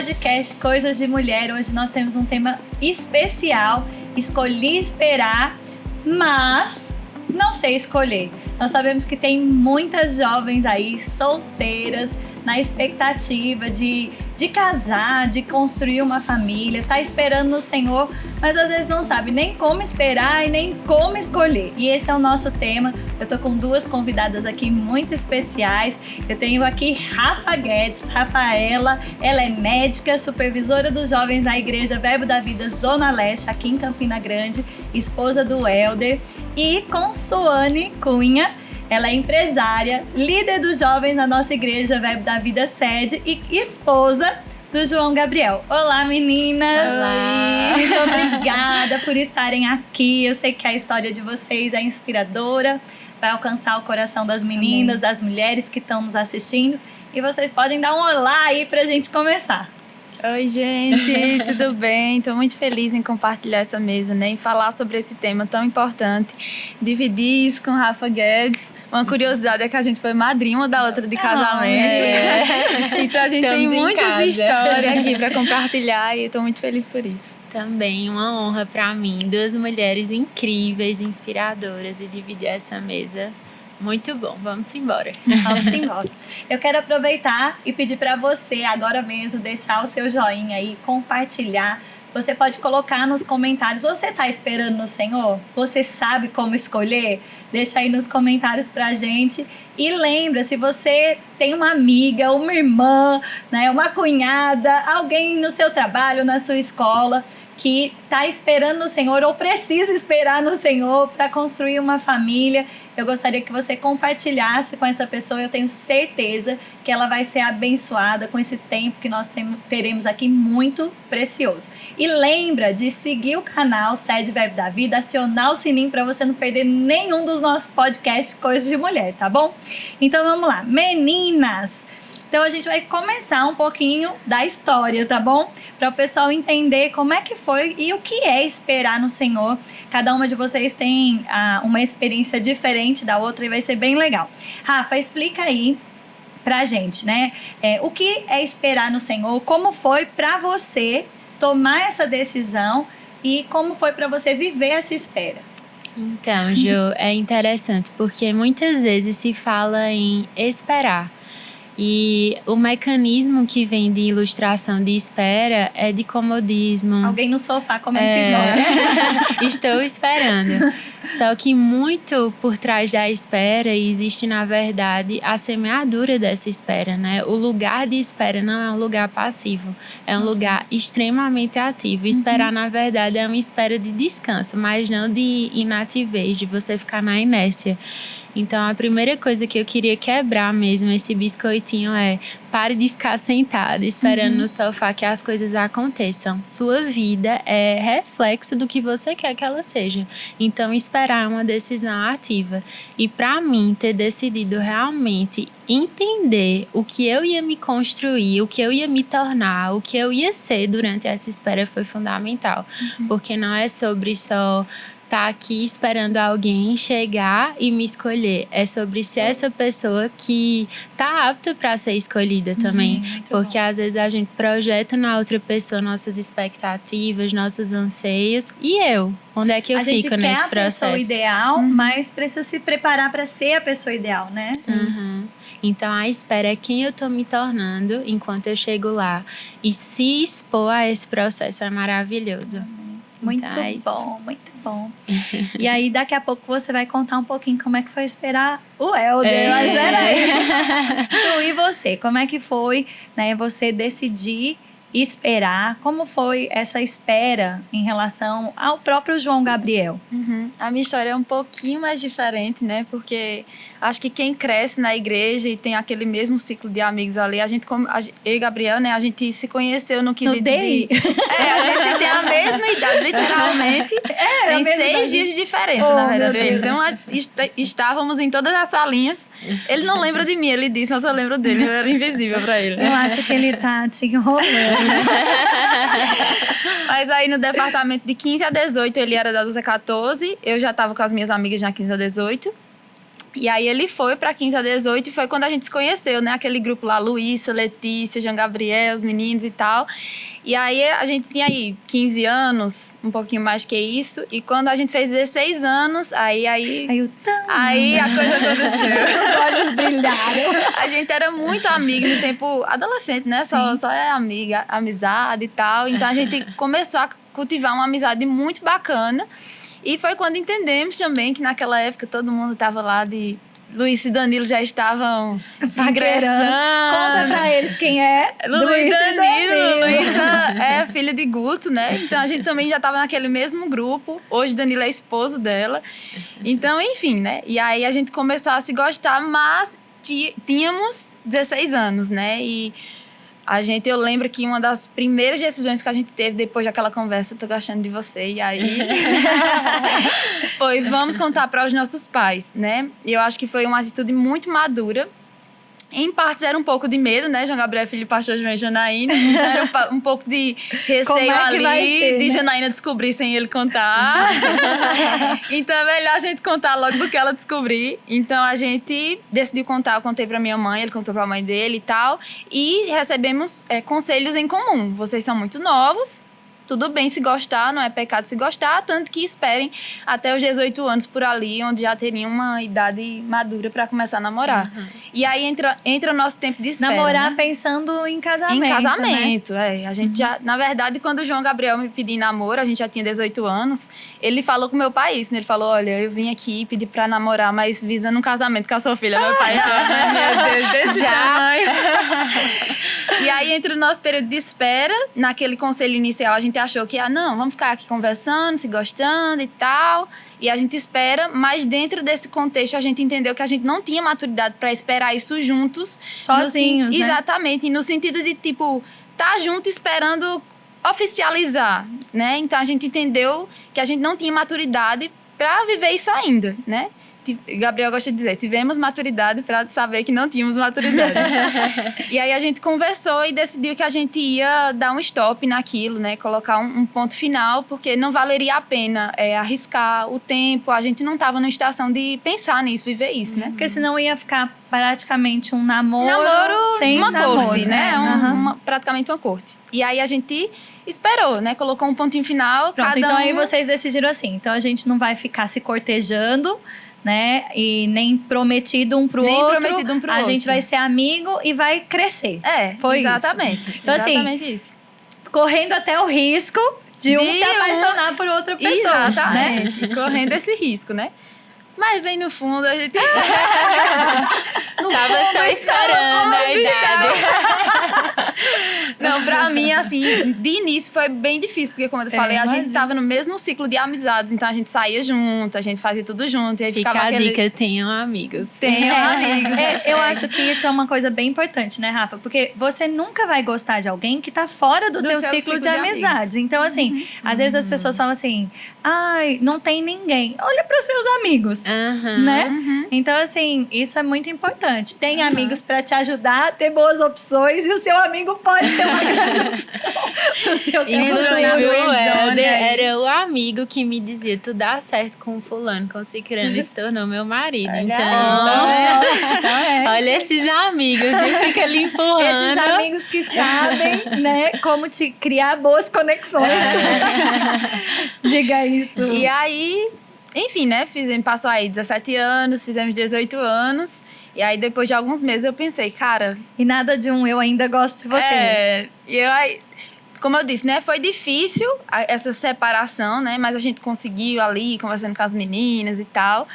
podcast Coisas de Mulher. Hoje nós temos um tema especial. Escolhi esperar, mas não sei escolher. Nós sabemos que tem muitas jovens aí solteiras na expectativa de casar, de construir uma família, tá esperando no Senhor, mas às vezes não sabe nem como esperar e nem como escolher. E esse é o nosso tema. Eu tô com duas convidadas aqui muito especiais. Eu tenho aqui Rafa Guedes. Rafaela, ela é médica, supervisora dos jovens na Igreja Verbo da Vida Zona Leste, aqui em Campina Grande, esposa do Helder. E com Suane Cunha, ela é empresária, líder dos jovens na nossa Igreja Verbo da Vida Sede e esposa do João Gabriel. Olá, meninas! Olá! Muito obrigada por estarem aqui. Eu sei que a história de vocês é inspiradora, vai alcançar o coração das meninas, Amém. Das mulheres que estão nos assistindo. E vocês podem dar um olá aí pra gente começar. Oi, gente, tudo bem? Estou muito feliz em compartilhar essa mesa, né? Em falar sobre esse tema tão importante. Dividir isso com Rafa Guedes. Uma curiosidade é que a gente foi madrinha uma da outra de casamento. Então a gente tem muitas histórias aqui para compartilhar e estou muito feliz por isso. Também uma honra para mim. Duas mulheres incríveis, inspiradoras e dividir essa mesa. Muito bom, vamos embora. Vamos embora. Eu quero aproveitar e pedir para você agora mesmo deixar o seu joinha aí, compartilhar. Você pode colocar nos comentários, você está esperando no Senhor? Você sabe como escolher? Deixa aí nos comentários pra gente. E lembra, se você tem uma amiga, uma irmã, né, uma cunhada, alguém no seu trabalho, na sua escola, que está esperando no Senhor ou precisa esperar no Senhor para construir uma família, eu gostaria que você compartilhasse com essa pessoa. Eu tenho certeza que ela vai ser abençoada com esse tempo que nós teremos aqui muito precioso. E lembra de seguir o canal Sede Verbo da Vida, acionar o sininho para você não perder nenhum dos nossos podcasts Coisas de Mulher, tá bom? Então vamos lá, meninas! Então a gente vai começar um pouquinho da história, tá bom? Para o pessoal entender como é que foi e o que é esperar no Senhor. Cada uma de vocês tem uma experiência diferente da outra e vai ser bem legal. Rafa, explica aí pra gente, né? O que é esperar no Senhor? Como foi para você tomar essa decisão e como foi para você viver essa espera? Então, Jo, é interessante porque muitas vezes se fala em esperar. E o mecanismo que vem de ilustração de espera é de comodismo. Alguém no sofá comendo pipoca. Estou esperando. Só que muito por trás da espera existe, na verdade, a semeadura dessa espera, né? O lugar de espera não é um lugar passivo, é um lugar extremamente ativo. Esperar, na verdade, é uma espera de descanso, mas não de inativez, de você ficar na inércia. Então, a primeira coisa que eu queria quebrar mesmo esse biscoitinho é: pare de ficar sentado, esperando no sofá que as coisas aconteçam. Sua vida é reflexo do que você quer que ela seja. Então, esperar é uma decisão ativa. E para mim, ter decidido realmente entender o que eu ia me construir, o que eu ia me tornar, o que eu ia ser durante essa espera foi fundamental. Porque não é sobre só tá aqui esperando alguém chegar e me escolher. É sobre ser essa pessoa que tá apta para ser escolhida também. Porque às vezes a gente projeta na outra pessoa nossas expectativas, nossos anseios. E eu? Onde é que eu fico nesse processo? A gente quer a pessoa ideal, mas precisa se preparar para ser a pessoa ideal, né? Então, a espera é quem eu tô me tornando enquanto eu chego lá. E se expor a esse processo é maravilhoso. Muito bom, muito bom. E aí, daqui a pouco, você vai contar um pouquinho como é que foi esperar o Helder. Mas peraí. E você, como é que foi, né, você decidir esperar? Como foi essa espera em relação ao próprio João Gabriel? A minha história é um pouquinho mais diferente, né? Porque acho que quem cresce na igreja e tem aquele mesmo ciclo de amigos ali, eu e Gabriel, né? A gente se conheceu no quesito de... a gente tem a mesma idade, literalmente. Tem 6 dias de diferença, na verdade. Então, estávamos em todas as salinhas. Ele não lembra de mim, ele disse, mas eu lembro dele. Eu era invisível pra ele. Eu acho que ele tá te enrolando. Mas aí no departamento de 15 a 18 ele era da 12 a 14, eu já tava com as minhas amigas na 15 a 18. E aí ele foi pra 15 a 18 e foi quando a gente se conheceu, né? Aquele grupo lá, Luísa, Letícia, João Gabriel, os meninos e tal. E aí a gente tinha aí 15 anos, um pouquinho mais que isso. E quando a gente fez 16 anos, aí Aí a coisa aconteceu. os olhos brilharam. A gente era muito amiga no tempo adolescente, né? Só é amiga, amizade e tal. Então a gente começou a cultivar uma amizade muito bacana. E foi quando entendemos também que naquela época todo mundo tava lá de... Luiz e Danilo já estavam ingressando. Conta pra eles quem é. Luiz e Danilo. Luísa é filha de Guto, né? Então a gente também já tava naquele mesmo grupo. Hoje Danilo é esposo dela. Então, enfim, né? E aí a gente começou a se gostar, mas tínhamos 16 anos, né? E eu lembro que uma das primeiras decisões que a gente teve depois daquela conversa, tô gostando de você, e aí foi, vamos contar para os nossos pais, né? E eu acho que foi uma atitude muito madura. Em partes era um pouco de medo, né? João Gabriel é filho do pastor João e Janaína. Então era um pouco de receio ali, ser, de Janaína descobrir sem ele contar. Então é melhor a gente contar logo do que ela descobrir. Então a gente decidiu contar, eu contei pra minha mãe, ele contou pra mãe dele e tal. E recebemos conselhos em comum. Vocês são muito novos. Tudo bem se gostar, não é pecado se gostar, tanto que esperem até os 18 anos por ali, onde já teriam uma idade madura para começar a namorar. Uhum. E aí entra o nosso tempo de espera. Namorar, né? Pensando em casamento. Em casamento, né? A gente já, na verdade, quando o João Gabriel me pediu namoro, a gente já tinha 18 anos, ele falou com meu pai isso, né? Ele falou, olha, eu vim aqui pedir pra namorar, mas visando um casamento com a sua filha. Meu pai, meu Deus, desse tamanho. E aí, entre o nosso período de espera, naquele conselho inicial, a gente achou que, não, vamos ficar aqui conversando, se gostando e tal. E a gente espera, mas dentro desse contexto, a gente entendeu que a gente não tinha maturidade para esperar isso juntos. Sozinhos, né? Exatamente. E no sentido de, tipo, tá junto esperando oficializar, né? Então, a gente entendeu que a gente não tinha maturidade para viver isso ainda, né? Gabriel gosta de dizer, tivemos maturidade para saber que não tínhamos maturidade. E aí a gente conversou e decidiu que a gente ia dar um stop naquilo, né? Colocar um ponto final, porque não valeria a pena arriscar o tempo. A gente não estava na estação de pensar nisso, viver isso, né? Porque senão ia ficar praticamente um namoro sem uma namoro, corte, né? Praticamente uma corte. E aí a gente esperou, né? Colocou um pontinho final. Pronto, então aí vocês decidiram assim, então a gente não vai ficar se cortejando, né? E nem prometido um pro outro. A gente vai ser amigo e vai crescer. Foi exatamente. Isso. Então, exatamente assim, isso. Correndo até o risco de um se apaixonar por outra pessoa. Exatamente. Né? Correndo esse risco, né? Mas bem no fundo a gente... Tava só esperando a idade. Não, pra mim, assim, de início foi bem difícil, porque como eu falei, a gente tava no mesmo ciclo de amizades, então a gente saía junto, a gente fazia tudo junto, e aí Fica ficava a dica, tenham amigos. Tenham amigos. Eu acho que isso é uma coisa bem importante, né, Rafa? Porque você nunca vai gostar de alguém que tá fora do teu ciclo de amizade. Então, assim, às vezes as pessoas falam assim, ai, não tem ninguém. Olha pros seus amigos. Né? Então, assim, isso é muito importante. Tem amigos pra te ajudar a ter boas opções e o seu amigo pode ser uma grande opção. O seu era o amigo que me dizia, tu dá certo com fulano, com ciclano, e se tornou meu marido. Olha esses amigos, e fica ali empurrando. Esses amigos que sabem, né, como te criar boas conexões. Diga isso. E aí... Enfim, né? Passou aí 17 anos, fizemos 18 anos. E aí, depois de alguns meses, eu pensei, cara... E nada de eu ainda gosto de você. Como eu disse, né? Foi difícil essa separação, né? Mas a gente conseguiu ali, conversando com as meninas e tal.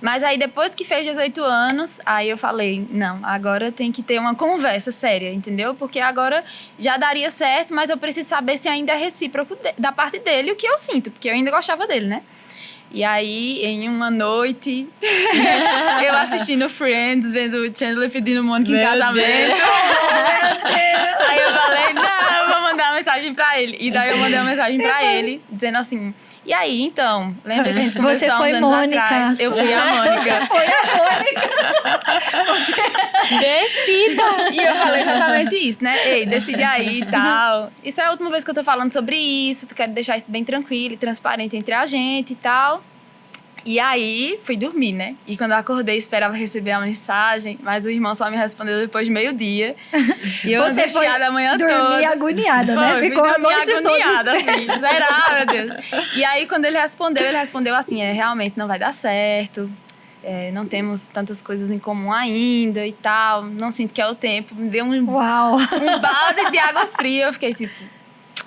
Mas aí, depois que fez 18 anos, aí eu falei, não, agora tem que ter uma conversa séria, entendeu? Porque agora já daria certo, mas eu preciso saber se ainda é recíproco da parte dele o que eu sinto. Porque eu ainda gostava dele, né? E aí, em uma noite, eu assistindo Friends, vendo o Chandler pedindo Mônica em casamento. Aí eu falei, não, eu vou mandar uma mensagem pra ele. E daí eu mandei uma mensagem pra ele, dizendo assim... E aí, então, lembra que a gente começou há uns anos Mônica, atrás? Eu fui a Mônica. Foi a Mônica. Decida. E eu falei exatamente isso, né? Ei, decide aí e tal. Isso é a última vez que eu tô falando sobre isso. Tu quero deixar isso bem tranquilo e transparente entre a gente e tal. E aí, fui dormir, né? E quando eu acordei, esperava receber a mensagem, mas o irmão só me respondeu depois de meio-dia. E eu Você foi angustiada a manhã dormir toda. agoniada, né? Foi, Ficou a fui dormir noite agoniada, toda. filho. Será, meu Deus? E aí, quando ele respondeu assim, realmente não vai dar certo. Não temos tantas coisas em comum ainda e tal. Não sinto que é o tempo. Me deu um balde de água fria. Eu fiquei tipo...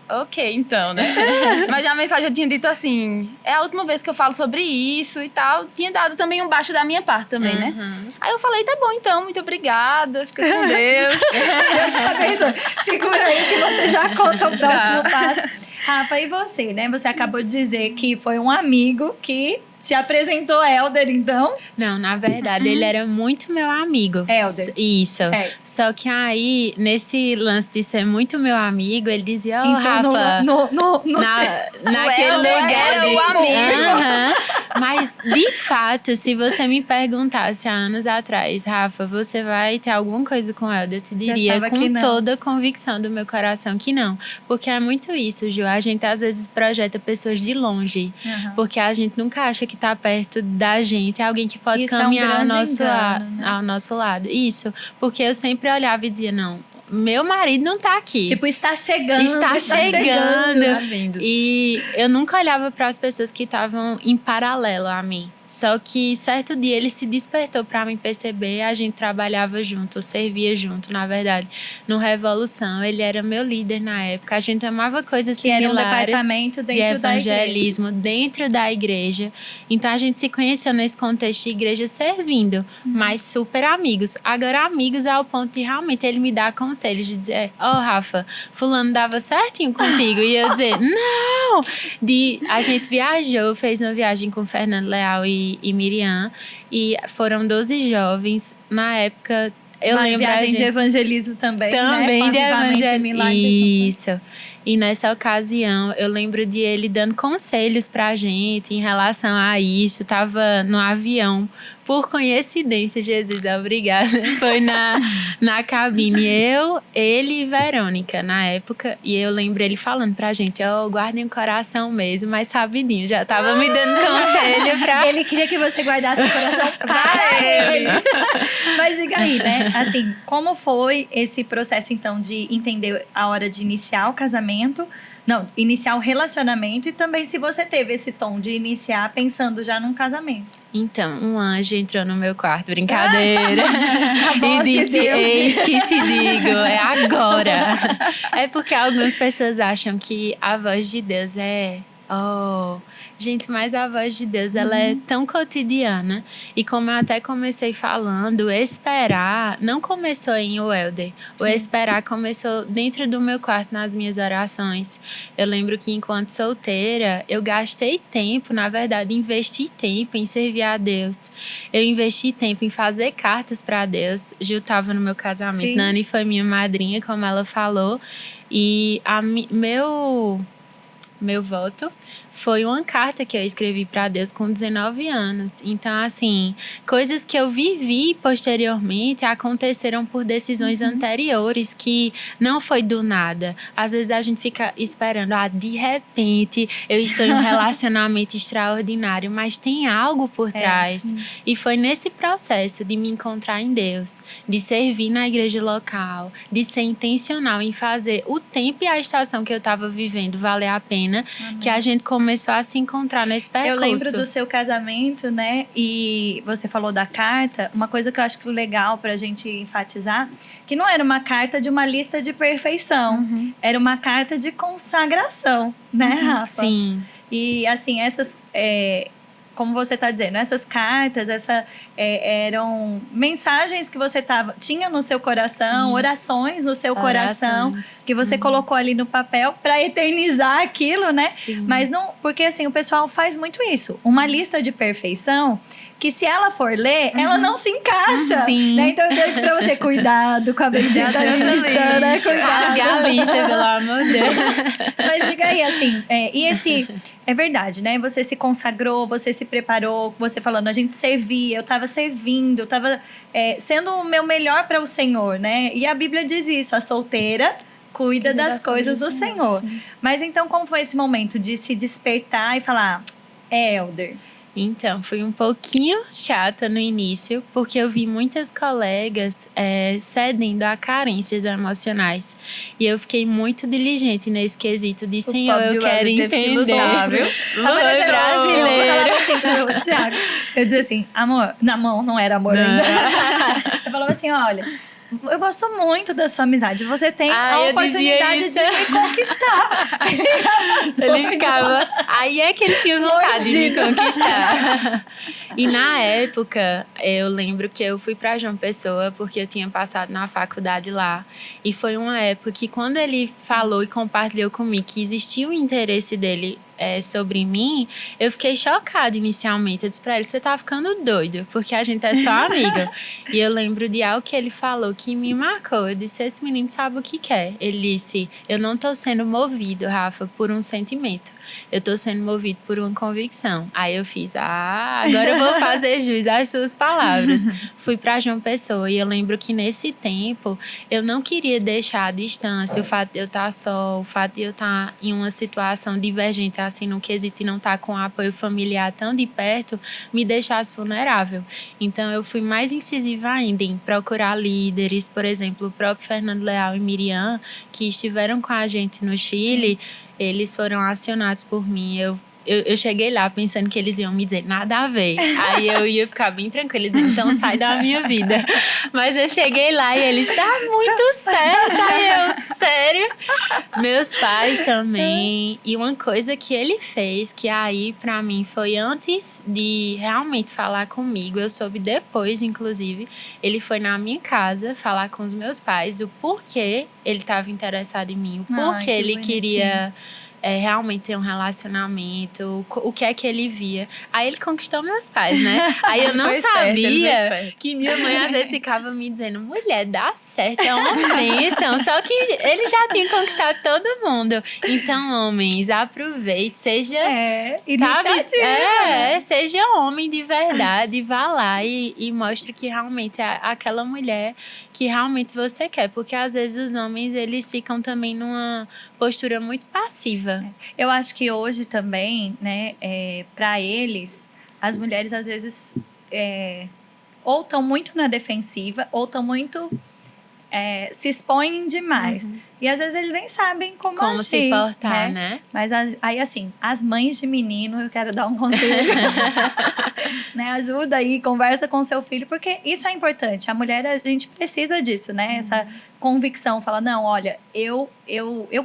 Ok, então, né? Mas já a mensagem eu tinha dito assim... É a última vez que eu falo sobre isso e tal. Tinha dado também um baixo da minha parte também, né? Aí eu falei, tá bom então, muito obrigada. Fica com Deus. Deus te abençoe. Segura aí que você já conta o próximo passo. Rafa, e você, né? Você acabou de dizer que foi um amigo que te apresentou Helder, então? Não, na verdade, ele era muito meu amigo. Helder. Isso. Certo. Só que aí, nesse lance de ser muito meu amigo, ele dizia, Então, Rafa... naquele lugar era de... o amigo. Mas, de fato, se você me perguntasse há anos atrás, Rafa, você vai ter alguma coisa com o Helder? Eu te diria com toda a convicção do meu coração que não. Porque é muito isso, Ju. A gente, às vezes, projeta pessoas de longe. Porque a gente nunca acha que tá perto da gente. É alguém que pode caminhar ao nosso lado. Isso. Porque eu sempre olhava e dizia, não, meu marido não tá aqui. Tipo, está chegando. Está chegando. Tá vindo. E eu nunca olhava para as pessoas que estavam em paralelo a mim. Só que certo dia ele se despertou para me perceber. A gente trabalhava junto, servia junto, na verdade, no Revolução. Ele era meu líder na época. A gente amava coisas similares. Era um departamento dentro de evangelismo da igreja. Dentro da igreja. Então a gente se conheceu nesse contexto de igreja servindo, mas super amigos. Agora, amigos ao ponto de realmente ele me dar conselhos de dizer: Rafa, fulano dava certinho contigo. E eu dizer, não! A gente viajou, fez uma viagem com Fernando Leal e Miriam, e foram 12 jovens. Na época, eu lembro viagem de evangelismo também, né? de evangelismo. Isso. E nessa ocasião, eu lembro de ele dando conselhos pra gente em relação a isso. Tava no avião. Por coincidência, Jesus, obrigada. Foi na cabine. Ele e Verônica, na época. E eu lembro ele falando pra gente, guardem o coração mesmo, mas sabidinho. Já tava me dando conselho pra... Ele queria que você guardasse o coração para ele. Mas diga aí, né? Assim, como foi esse processo, então, de entender a hora de iniciar o casamento? Não, iniciar o relacionamento, e também se você teve esse tom de iniciar pensando já num casamento. Então, um anjo entrou no meu quarto, brincadeira, e disse, eis que te digo, é agora. É porque algumas pessoas acham que a voz de Deus gente, mas a voz de Deus, ela é tão cotidiana. E como eu até comecei falando, esperar não começou em Helder. O esperar começou dentro do meu quarto, nas minhas orações. Eu lembro que enquanto solteira, eu gastei tempo, na verdade, investi tempo em servir a Deus. Eu investi tempo em fazer cartas para Deus. Gil estava no meu casamento. Sim. Nani foi minha madrinha, como ela falou. E meu voto foi uma carta que eu escrevi para Deus com 19 anos. Então, assim, coisas que eu vivi posteriormente aconteceram por decisões anteriores, que não foi do nada. Às vezes a gente fica esperando, de repente eu estou em um relacionamento extraordinário, mas tem algo por trás. E foi nesse processo de me encontrar em Deus, de servir na igreja local, de ser intencional em fazer o tempo e a estação que eu estava vivendo valer a pena, que a gente começou a se encontrar nesse percurso. Eu lembro do seu casamento, né? E você falou da carta. Uma coisa que eu acho legal pra gente enfatizar, que não era uma carta de uma lista de perfeição. Era uma carta de consagração, né, Rafa? Sim. E, assim, essas... como você está dizendo, essas cartas, eram mensagens que você tinha no seu coração, sim, orações no seu coração, que você colocou ali no papel para eternizar aquilo, né? Sim. Mas não, porque assim, o pessoal faz muito isso. Uma lista de perfeição, que se ela for ler, ela não se encaixa. Né? Então eu digo pra você, cuidado com a bendita lista, né? Cuidado. A lista, pelo amor de Deus. Mas diga aí, assim, é verdade, né? Você se consagrou, você se preparou, você falando, a gente servia, eu tava servindo, eu tava sendo o meu melhor para o Senhor, né? E a Bíblia diz isso, a solteira cuida das coisas do Senhor. Sim. Mas então, como foi esse momento de se despertar e falar, Helder? Então, fui um pouquinho chata no início, porque eu vi muitas colegas cedendo a carências emocionais. E eu fiquei muito diligente nesse quesito de, Senhor, eu quero entender. Lutar, viu? Foi brasileiro. Eu falava assim pro Thiago, eu dizia assim, amor, na mão não era amor ainda. Eu falava assim, olha, eu gosto muito da sua amizade. Você tem a oportunidade de me conquistar. Ele ficava... Aí é que ele tinha vontade de me conquistar. E na época, eu lembro que eu fui pra João Pessoa, porque eu tinha passado na faculdade lá. E foi uma época que, quando ele falou e compartilhou comigo que existia um interesse dele sobre mim, eu fiquei chocada inicialmente. Eu disse pra ele, você tá ficando doido, porque a gente é só amiga. E eu lembro de algo que ele falou que me marcou. Eu disse, esse menino sabe o que quer. Ele disse, eu não tô sendo movido, Rafa, por um sentimento. Eu tô sendo movido por uma convicção. Aí eu fiz, agora eu vou fazer jus às suas palavras. Fui pra João Pessoa e eu lembro que nesse tempo eu não queria deixar a distância, o fato de eu estar só, o fato de eu estar em uma situação divergente, assim, no quesito e não estar com apoio familiar tão de perto, me deixasse vulnerável. Então eu fui mais incisiva ainda em procurar líderes, por exemplo, o próprio Fernando Leal e Miriam, que estiveram com a gente no Chile. Sim. Eles foram acionados por mim. Eu cheguei lá pensando que eles iam me dizer nada a ver. Aí eu ia ficar bem tranquila, dizendo, então sai da minha vida. Mas eu cheguei lá e eles, tá muito certo. Aí eu, sério? Meus pais também. E uma coisa que ele fez, que aí pra mim foi antes de realmente falar comigo, eu soube depois, inclusive, ele foi na minha casa falar com os meus pais o porquê ele estava interessado em mim, o porquê ele queria realmente ter um relacionamento, o que é que ele via. Aí ele conquistou meus pais, né? Aí eu não sabia que minha mãe às vezes ficava me dizendo, mulher, dá certo, é uma bênção. Só que ele já tinha conquistado todo mundo. Então, homens, aproveite, seja... seja homem de verdade, vá lá e mostre que realmente é aquela mulher que realmente você quer. Porque às vezes os homens, eles ficam também numa postura muito passiva. Eu acho que hoje também, né, para eles, as mulheres às vezes ou estão muito na defensiva, ou estão muito... se expõem demais. Uhum. E às vezes eles nem sabem como agir, se portar, né? Mas aí, assim, as mães de menino, eu quero dar um conselho. Né? Ajuda aí, conversa com seu filho, porque isso é importante. A mulher, a gente precisa disso, né? Uhum. Essa convicção, falar, não, olha, eu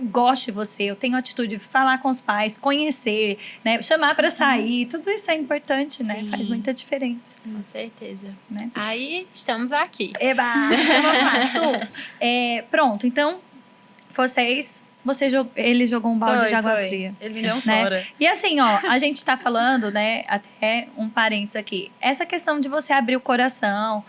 gosto de você, eu tenho atitude de falar com os pais, conhecer, né? Chamar para sair, tudo isso é importante, né? Faz muita diferença. Com certeza. Né? Aí, estamos aqui. Eba! Então, vamos lá, Su. Pronto, então, ele jogou um balde de água fria. Ele me deu um né? fora. E assim, ó, a gente tá falando, né, até um parênteses aqui, essa questão de você abrir o coração,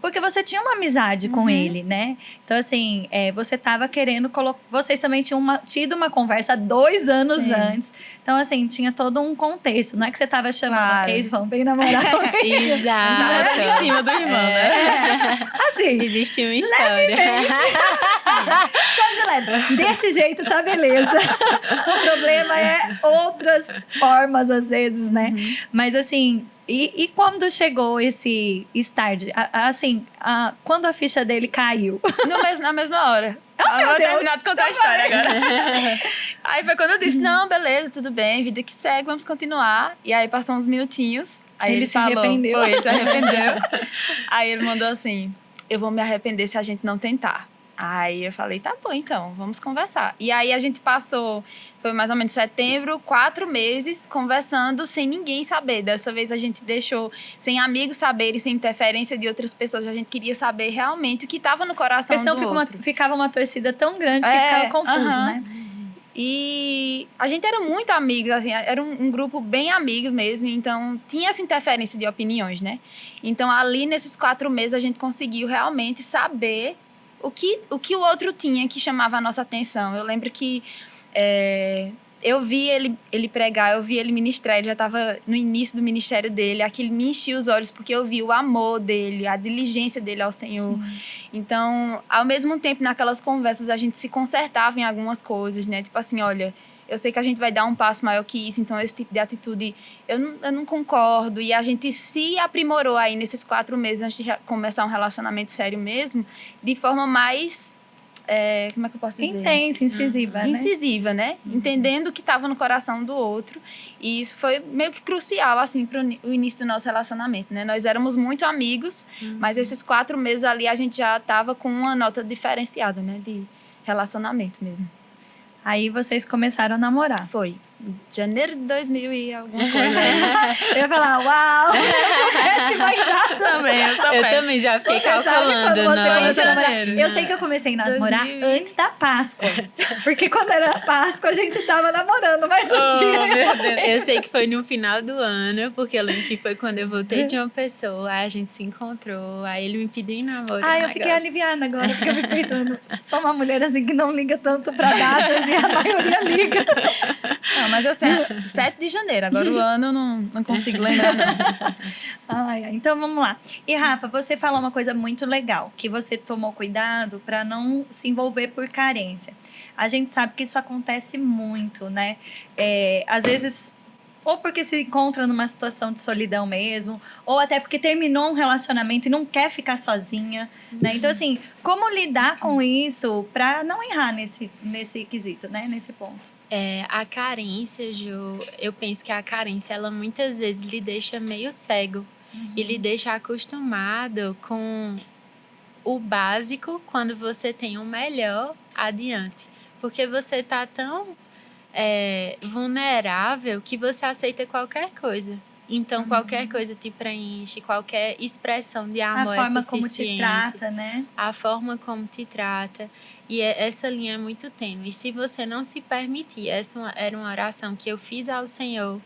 porque você tinha uma amizade com ele, né? Então, assim, você tava querendo colocar... Vocês também tinham tido uma conversa 2 anos antes. Então, assim, tinha todo um contexto. Não é que você tava chamando, eles vão bem namorar. Exato. Tava em cima do irmão, né? Assim... Existe uma história. Desse jeito tá beleza. O problema é outras formas, às vezes, né? Uhum. Mas, assim... E quando chegou esse start? Assim, quando a ficha dele caiu? Na mesma hora. Eu vou terminar de contar a história agora. Aí foi quando eu disse, não, beleza, tudo bem, vida que segue, vamos continuar. E aí passou uns minutinhos. Aí ele falou, arrependeu. Se arrependeu. Aí ele mandou assim, eu vou me arrepender se a gente não tentar. Aí eu falei, tá bom, então, vamos conversar. E aí a gente passou, foi mais ou menos setembro, 4 meses conversando sem ninguém saber. Dessa vez a gente deixou sem amigos saberem, sem interferência de outras pessoas. A gente queria saber realmente o que estava no coração do outro. Ficava uma torcida tão grande que ficava confuso, né? E a gente era muito amigos, assim, era um grupo bem amigo mesmo, então tinha essa interferência de opiniões, né? Então ali nesses 4 meses a gente conseguiu realmente saber o que o outro tinha que chamava a nossa atenção. Eu lembro que eu vi ele pregar, eu vi ele ministrar, ele já estava no início do ministério dele, aquilo me enchia os olhos, porque eu vi o amor dele, a diligência dele ao Senhor. Sim. Então, ao mesmo tempo, naquelas conversas, a gente se consertava em algumas coisas, né? Tipo assim, olha, eu sei que a gente vai dar um passo maior que isso, então esse tipo de atitude eu não concordo. E a gente se aprimorou aí nesses 4 meses antes de começar um relacionamento sério mesmo, de forma mais... como é que eu posso dizer? Intensa, incisiva, né? Incisiva, né? Entendendo o que estava no coração do outro. E isso foi meio que crucial, assim, para o início do nosso relacionamento, né? Nós éramos muito amigos, mas esses 4 meses ali a gente já estava com uma nota diferenciada, né? De relacionamento mesmo. Aí vocês começaram a namorar. Foi. Janeiro de 2000 e alguma coisa. Eu ia falar, uau! Eu também já fiquei calculando. Eu sei que eu comecei a namorar 2000. antes da Páscoa. Porque quando era Páscoa, a gente tava namorando, mas um dia... Meu Deus. Eu sei que foi no final do ano, porque eu lembro que foi quando eu voltei de uma pessoa, aí a gente se encontrou, aí ele me pediu em namoro. Eu fiquei aliviada agora, porque eu fico pensando, sou uma mulher assim que não liga tanto pra datas e a maioria liga. Não, mas eu sei, 7 de janeiro, agora o ano eu não consigo lembrar, não. Então vamos lá. E Rafa, você falou uma coisa muito legal, que você tomou cuidado para não se envolver por carência. A gente sabe que isso acontece muito, né? Às vezes, ou porque se encontra numa situação de solidão mesmo, ou até porque terminou um relacionamento e não quer ficar sozinha, né? Então, assim, como lidar com isso para não errar nesse quesito, né? Nesse ponto. A carência, Ju, eu penso que a carência, ela muitas vezes lhe deixa meio cego. E lhe deixa acostumado com o básico quando você tem o melhor adiante. Porque você tá tão vulnerável que você aceita qualquer coisa. Então, qualquer coisa te preenche, qualquer expressão de amor é suficiente. A forma como te trata, né? A forma como te trata. E essa linha é muito tênue. E se você não se permitir, essa era uma oração que eu fiz ao Senhor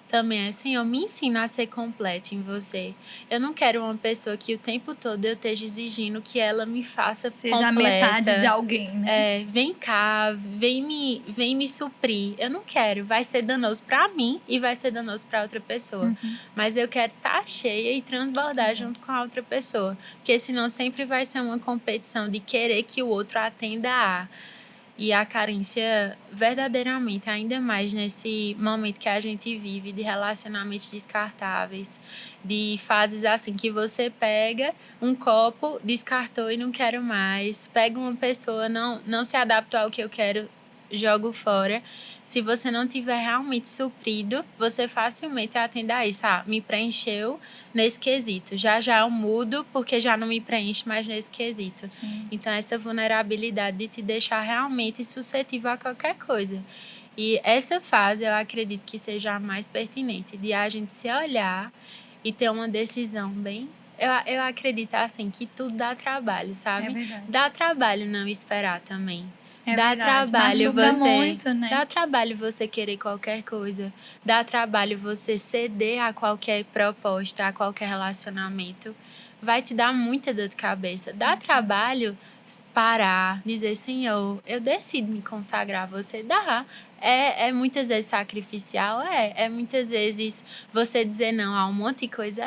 também. Senhor, me ensina a ser completa em você. Eu não quero uma pessoa que o tempo todo eu esteja exigindo que ela me faça seja completa. metade de alguém, né? Vem cá, vem me suprir. Eu não quero. Vai ser danoso pra mim e vai ser danoso pra outra pessoa. Mas eu quero estar cheia e transbordar junto com a outra pessoa. Porque senão sempre vai ser uma competição de querer que o outro atenda a... E a carência, verdadeiramente, ainda mais nesse momento que a gente vive de relacionamentos descartáveis, de fases assim que você pega um copo, descartou e não quero mais, pega uma pessoa, não se adapta ao que eu quero, jogo fora. Se você não tiver realmente suprido, você facilmente atende a isso. Me preencheu nesse quesito. Já eu mudo porque já não me preenche mais nesse quesito. Sim. Então, essa vulnerabilidade de te deixar realmente suscetível a qualquer coisa. E essa fase, eu acredito que seja a mais pertinente, de a gente se olhar e ter uma decisão bem... Eu acredito, assim, que tudo dá trabalho, sabe? É verdade. Dá trabalho não esperar também. Dá trabalho muito, né? Dá trabalho você querer qualquer coisa. Dá trabalho você ceder a qualquer proposta, a qualquer relacionamento. Vai te dar muita dor de cabeça. Dá trabalho parar, dizer, Senhor, eu decido me consagrar a você. Dá. É muitas vezes sacrificial, é muitas vezes você dizer não a um monte de coisa,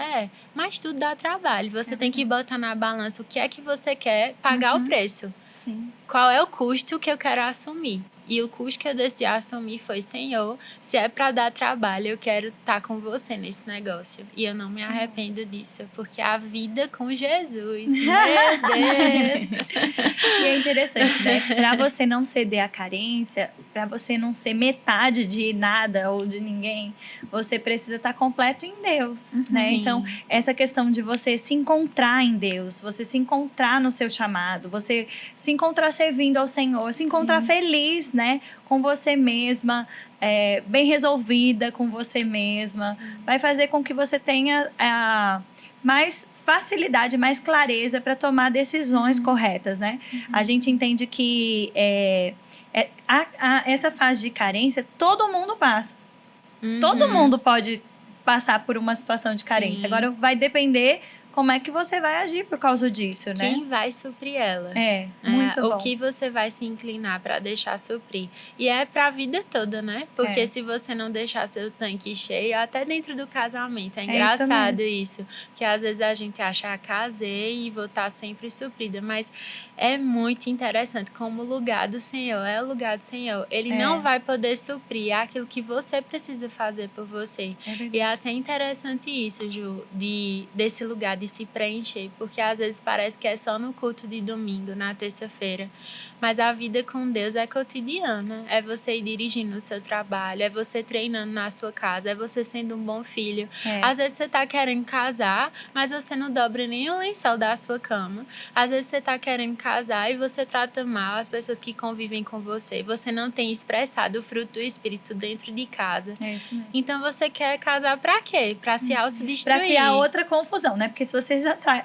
mas tudo dá trabalho. Você tem que botar na balança o que é que você quer, pagar o preço. Sim. Qual é o custo que eu quero assumir? E o custo que eu decidi assumir foi, Senhor, se é para dar trabalho, eu quero estar com você nesse negócio. E eu não me arrependo disso, porque a vida com Jesus, meu Deus! E é interessante, né? Para você não ceder à carência, para você não ser metade de nada ou de ninguém, você precisa estar completo em Deus, né? Sim. Então, essa questão de você se encontrar em Deus, você se encontrar no seu chamado, você se encontrar servindo ao Senhor, se encontrar feliz, né? Com você mesma, bem resolvida com você mesma. Sim. Vai fazer com que você tenha mais facilidade, mais clareza para tomar decisões corretas, né? A gente entende que essa fase de carência, todo mundo passa. Todo mundo pode passar por uma situação de carência. Agora, vai depender como é que você vai agir por causa disso, né? Quem vai suprir ela? Muito bom. O que você vai se inclinar para deixar suprir. E é para a vida toda, né? Porque se você não deixar seu tanque cheio, até dentro do casamento, é engraçado isso. Que às vezes a gente acha, casei e vou estar sempre suprida. Mas é muito interessante como o lugar do Senhor é o lugar do Senhor. Ele não vai poder suprir aquilo que você precisa fazer por você. E é até interessante isso, Ju, desse lugar de se preencher, porque às vezes parece que é só no culto de domingo, na terça-feira, mas a vida com Deus é cotidiana, é você ir dirigindo o seu trabalho, é você treinando na sua casa, é você sendo um bom filho. Às vezes você tá querendo casar, mas você não dobra nem o lençol da sua cama. Às vezes você tá querendo casar e você trata mal as pessoas que convivem com você, você não tem expressado o fruto do Espírito dentro de casa. É isso mesmo. Então você quer casar pra quê? Pra se autodestruir. Pra criar outra confusão, né? Porque se você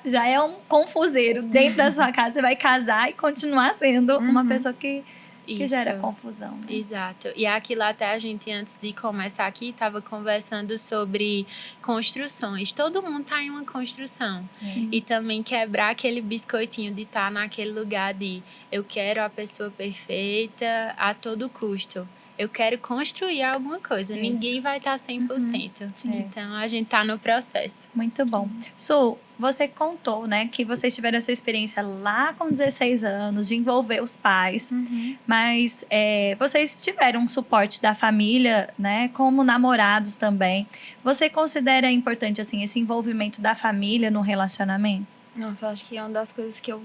já é um confuseiro dentro da sua casa, você vai casar e continuar sendo uma pessoa que gera confusão. Né? Exato. E aquilo até a gente, antes de começar aqui, estava conversando sobre construções. Todo mundo está em uma construção. Sim. E também quebrar aquele biscoitinho de estar naquele lugar de eu quero a pessoa perfeita a todo custo. Eu quero construir alguma coisa. Isso. Ninguém vai estar 100%. Então, a gente está no processo. Muito bom. Su, você contou, né, que vocês tiveram essa experiência lá com 16 anos, de envolver os pais. Mas vocês tiveram um suporte da família, né, como namorados também. Você considera importante, assim, esse envolvimento da família no relacionamento? Nossa, acho que é uma das coisas que eu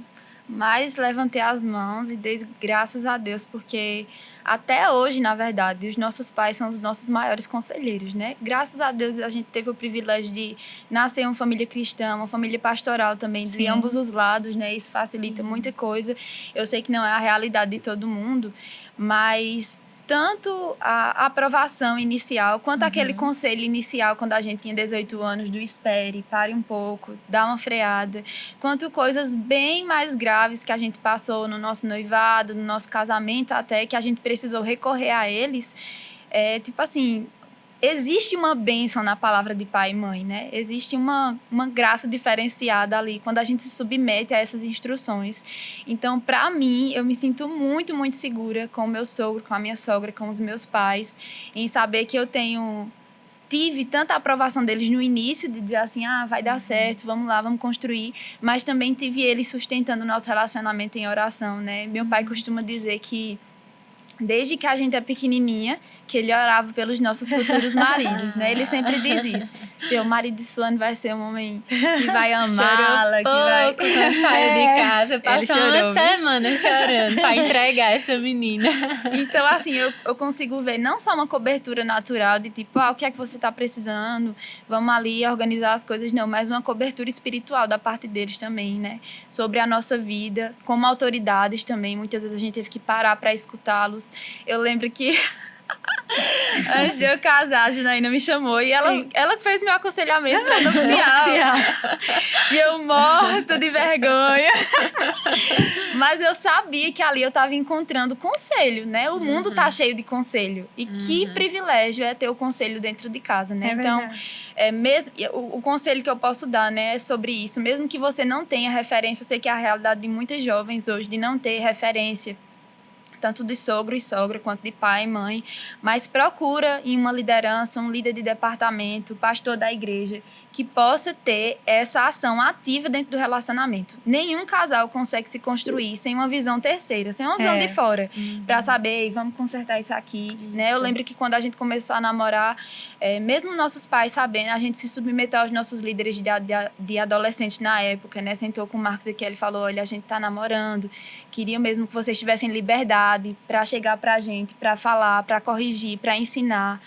mais levantei as mãos e dei graças a Deus, porque até hoje, na verdade, os nossos pais são os nossos maiores conselheiros, né? Graças a Deus, a gente teve o privilégio de nascer em uma família cristã, uma família pastoral também, de ambos os lados, né? Isso facilita muita coisa. Eu sei que não é a realidade de todo mundo, mas tanto a aprovação inicial, quanto aquele conselho inicial quando a gente tinha 18 anos do espere, pare um pouco, dá uma freada, quanto coisas bem mais graves que a gente passou no nosso noivado, no nosso casamento até, que a gente precisou recorrer a eles, tipo assim, existe uma bênção na palavra de pai e mãe, né? Existe uma graça diferenciada ali quando a gente se submete a essas instruções. Então, para mim, eu me sinto muito, muito segura com o meu sogro, com a minha sogra, com os meus pais, em saber que eu tive tanta aprovação deles no início, de dizer assim, vai dar certo, vamos lá, vamos construir, mas também tive eles sustentando o nosso relacionamento em oração, né? Meu pai costuma dizer que desde que a gente é pequenininha, que ele orava pelos nossos futuros maridos, né? Ele sempre diz isso. Teu marido de Suane vai ser um homem que vai amá-la, que vai... Quando saiu de casa, passou uma semana chorando para entregar essa menina. Então, assim, eu consigo ver não só uma cobertura natural de tipo, o que é que você está precisando? Vamos ali organizar as coisas, não. Mas uma cobertura espiritual da parte deles também, né? Sobre a nossa vida, como autoridades também. Muitas vezes a gente teve que parar para escutá-los. Eu lembro que antes de eu casar, a Janaína me chamou e ela fez meu aconselhamento pré-nupcial. E eu morta de vergonha. Mas eu sabia que ali eu estava encontrando conselho, né? O mundo tá cheio de conselho. E que privilégio é ter o conselho dentro de casa, né? Então, mesmo, o conselho que eu posso dar, né, é sobre isso. Mesmo que você não tenha referência, eu sei que é a realidade de muitos jovens hoje, de não ter referência, tanto de sogro e sogra, quanto de pai e mãe, mas procura em uma liderança, um líder de departamento, pastor da igreja, que possa ter essa ação ativa dentro do relacionamento. Nenhum casal consegue se construir sem uma visão terceira, sem uma visão de fora, para saber, vamos consertar isso aqui, né? Eu lembro que quando a gente começou a namorar, mesmo nossos pais sabendo, a gente se submeteu aos nossos líderes de adolescente na época, né? Sentou com o Marcos e ele falou, olha, a gente tá namorando, queria mesmo que vocês tivessem liberdade para chegar pra gente, para falar, para corrigir, para ensinar.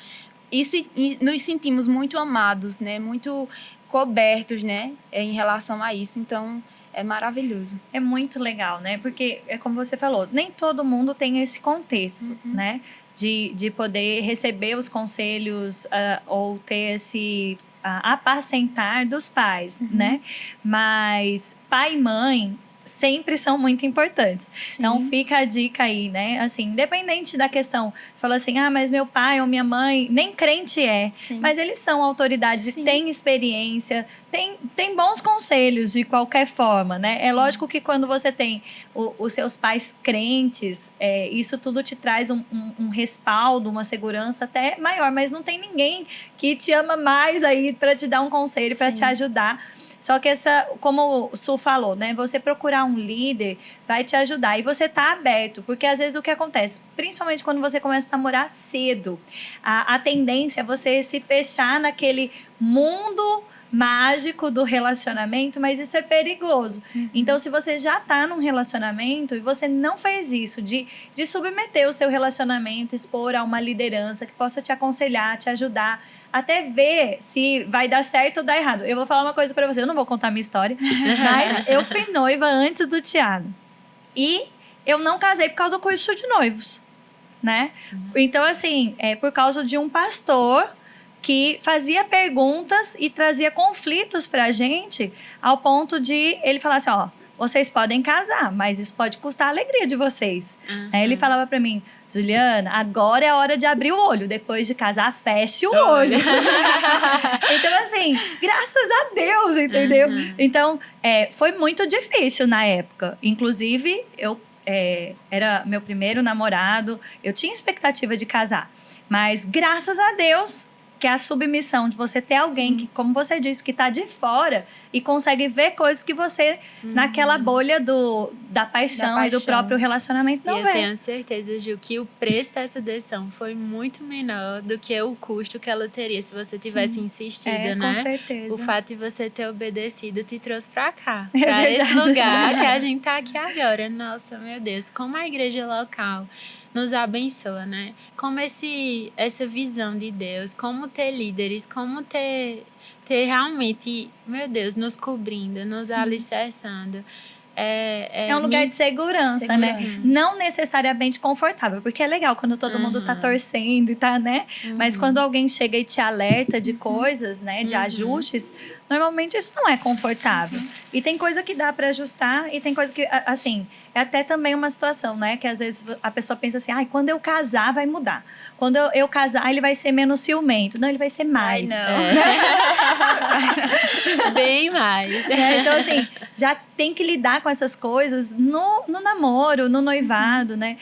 E nos sentimos muito amados, né? Muito cobertos, né? Em relação a isso. Então, é maravilhoso. É muito legal, né? Porque, é como você falou, nem todo mundo tem esse contexto, né? De poder receber os conselhos ou ter esse apacentar dos pais, né? Mas pai e mãe sempre são muito importantes. Sim. Então fica a dica aí, né? Assim, independente da questão, fala assim, mas meu pai ou minha mãe nem crente é, Sim. mas eles são autoridades Sim. e têm experiência, tem bons conselhos de qualquer forma, né? É lógico que quando você tem os seus pais crentes, isso tudo te traz um respaldo, uma segurança até maior, mas não tem ninguém que te ama mais aí para te dar um conselho, para te ajudar. Só que como o Su falou, né? Você procurar um líder vai te ajudar. E você tá aberto. Porque às vezes o que acontece, principalmente quando você começa a namorar cedo, a tendência é você se fechar naquele mundo mágico do relacionamento, mas isso é perigoso. Então, se você já tá num relacionamento e você não fez isso, de submeter o seu relacionamento, expor a uma liderança que possa te aconselhar, te ajudar, até ver se vai dar certo ou dar errado. Eu vou falar uma coisa pra você, eu não vou contar a minha história, mas eu fui noiva antes do Thiago. E eu não casei por causa do curso de noivos, né? Então, assim, por causa de um pastor que fazia perguntas e trazia conflitos pra gente, ao ponto de ele falar assim, vocês podem casar, mas isso pode custar a alegria de vocês. Aí ele falava pra mim, Juliana, agora é a hora de abrir o olho. Depois de casar, feche o olho. Então, assim, graças a Deus, entendeu? Então, foi muito difícil na época. Inclusive, era meu primeiro namorado. Eu tinha expectativa de casar. Mas, graças a Deus, que é a submissão de você ter alguém que, como você disse, que está de fora e consegue ver coisas que você, naquela bolha da paixão e do próprio relacionamento, não vê. Eu tenho certeza, Gil, que o preço dessa decisão foi muito menor do que o custo que ela teria se você tivesse insistido, né? Com certeza. O fato de você ter obedecido te trouxe pra cá, pra esse lugar que a gente tá aqui agora. Nossa, meu Deus, como a igreja local nos abençoa, né? Como essa visão de Deus, como ter líderes, como ter realmente, meu Deus, nos cobrindo, nos alicerçando. É um lugar de segurança, né? Não necessariamente confortável, porque é legal quando todo mundo tá torcendo e tá, né? Mas quando alguém chega e te alerta de coisas, né? De ajustes, normalmente isso não é confortável. E tem coisa que dá pra ajustar e tem coisa que, assim, é até também uma situação, né? Que às vezes a pessoa pensa assim, quando eu casar vai mudar. Quando eu casar ele vai ser menos ciumento. Não, ele vai ser mais. Bem mais. Então, assim, já tem que lidar com essas coisas no namoro, no noivado, né?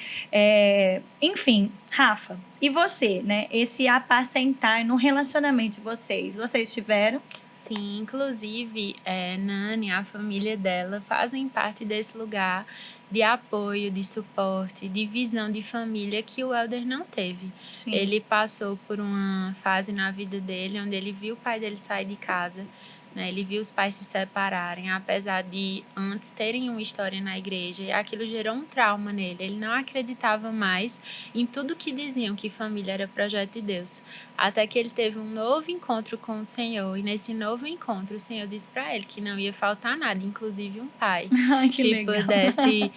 Enfim, Rafa, e você, né? Esse apacentar no relacionamento de vocês tiveram? Sim, inclusive, Nani, a família dela, fazem parte desse lugar de apoio, de suporte, de visão de família que o Helder não teve. Sim. Ele passou por uma fase na vida dele onde ele viu o pai dele sair de casa, né? Ele viu os pais se separarem, apesar de antes terem uma história na igreja, e aquilo gerou um trauma nele. Ele não acreditava mais em tudo que diziam que família era projeto de Deus. Até que ele teve um novo encontro com o Senhor, e nesse novo encontro o Senhor disse para ele que não ia faltar nada, inclusive um pai que pudesse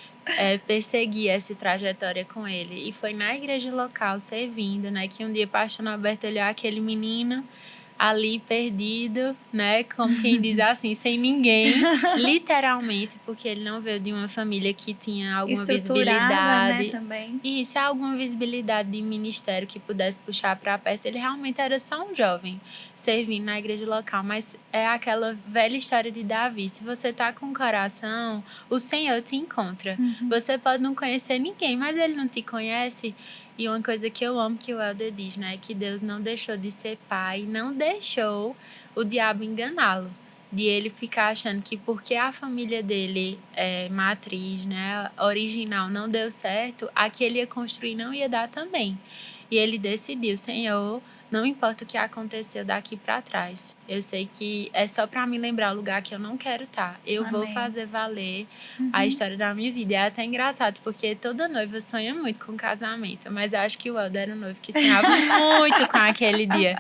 perseguir essa trajetória com ele. E foi na igreja local, servindo, né, que um dia o pastor Norberto olhou aquele menino ali perdido, né, como quem diz assim, sem ninguém, literalmente, porque ele não veio de uma família que tinha alguma visibilidade, né, também. E se há alguma visibilidade de ministério que pudesse puxar para perto, ele realmente era só um jovem servindo na igreja local, mas é aquela velha história de Davi, se você tá com o coração, o Senhor te encontra. Você pode não conhecer ninguém, mas ele não te conhece. E uma coisa que eu amo que o Helder diz, né? É que Deus não deixou de ser pai, não deixou o diabo enganá-lo. De ele ficar achando que porque a família dele, matriz, né, original, não deu certo, a que ele ia construir não ia dar também. E ele decidiu, Senhor, não importa o que aconteceu daqui para trás. Eu sei que é só para me lembrar o lugar que eu não quero estar. Eu vou fazer valer a história da minha vida. É até engraçado, porque toda noiva sonha muito com casamento. Mas eu acho que o Helder era um noivo que sonhava muito com aquele dia.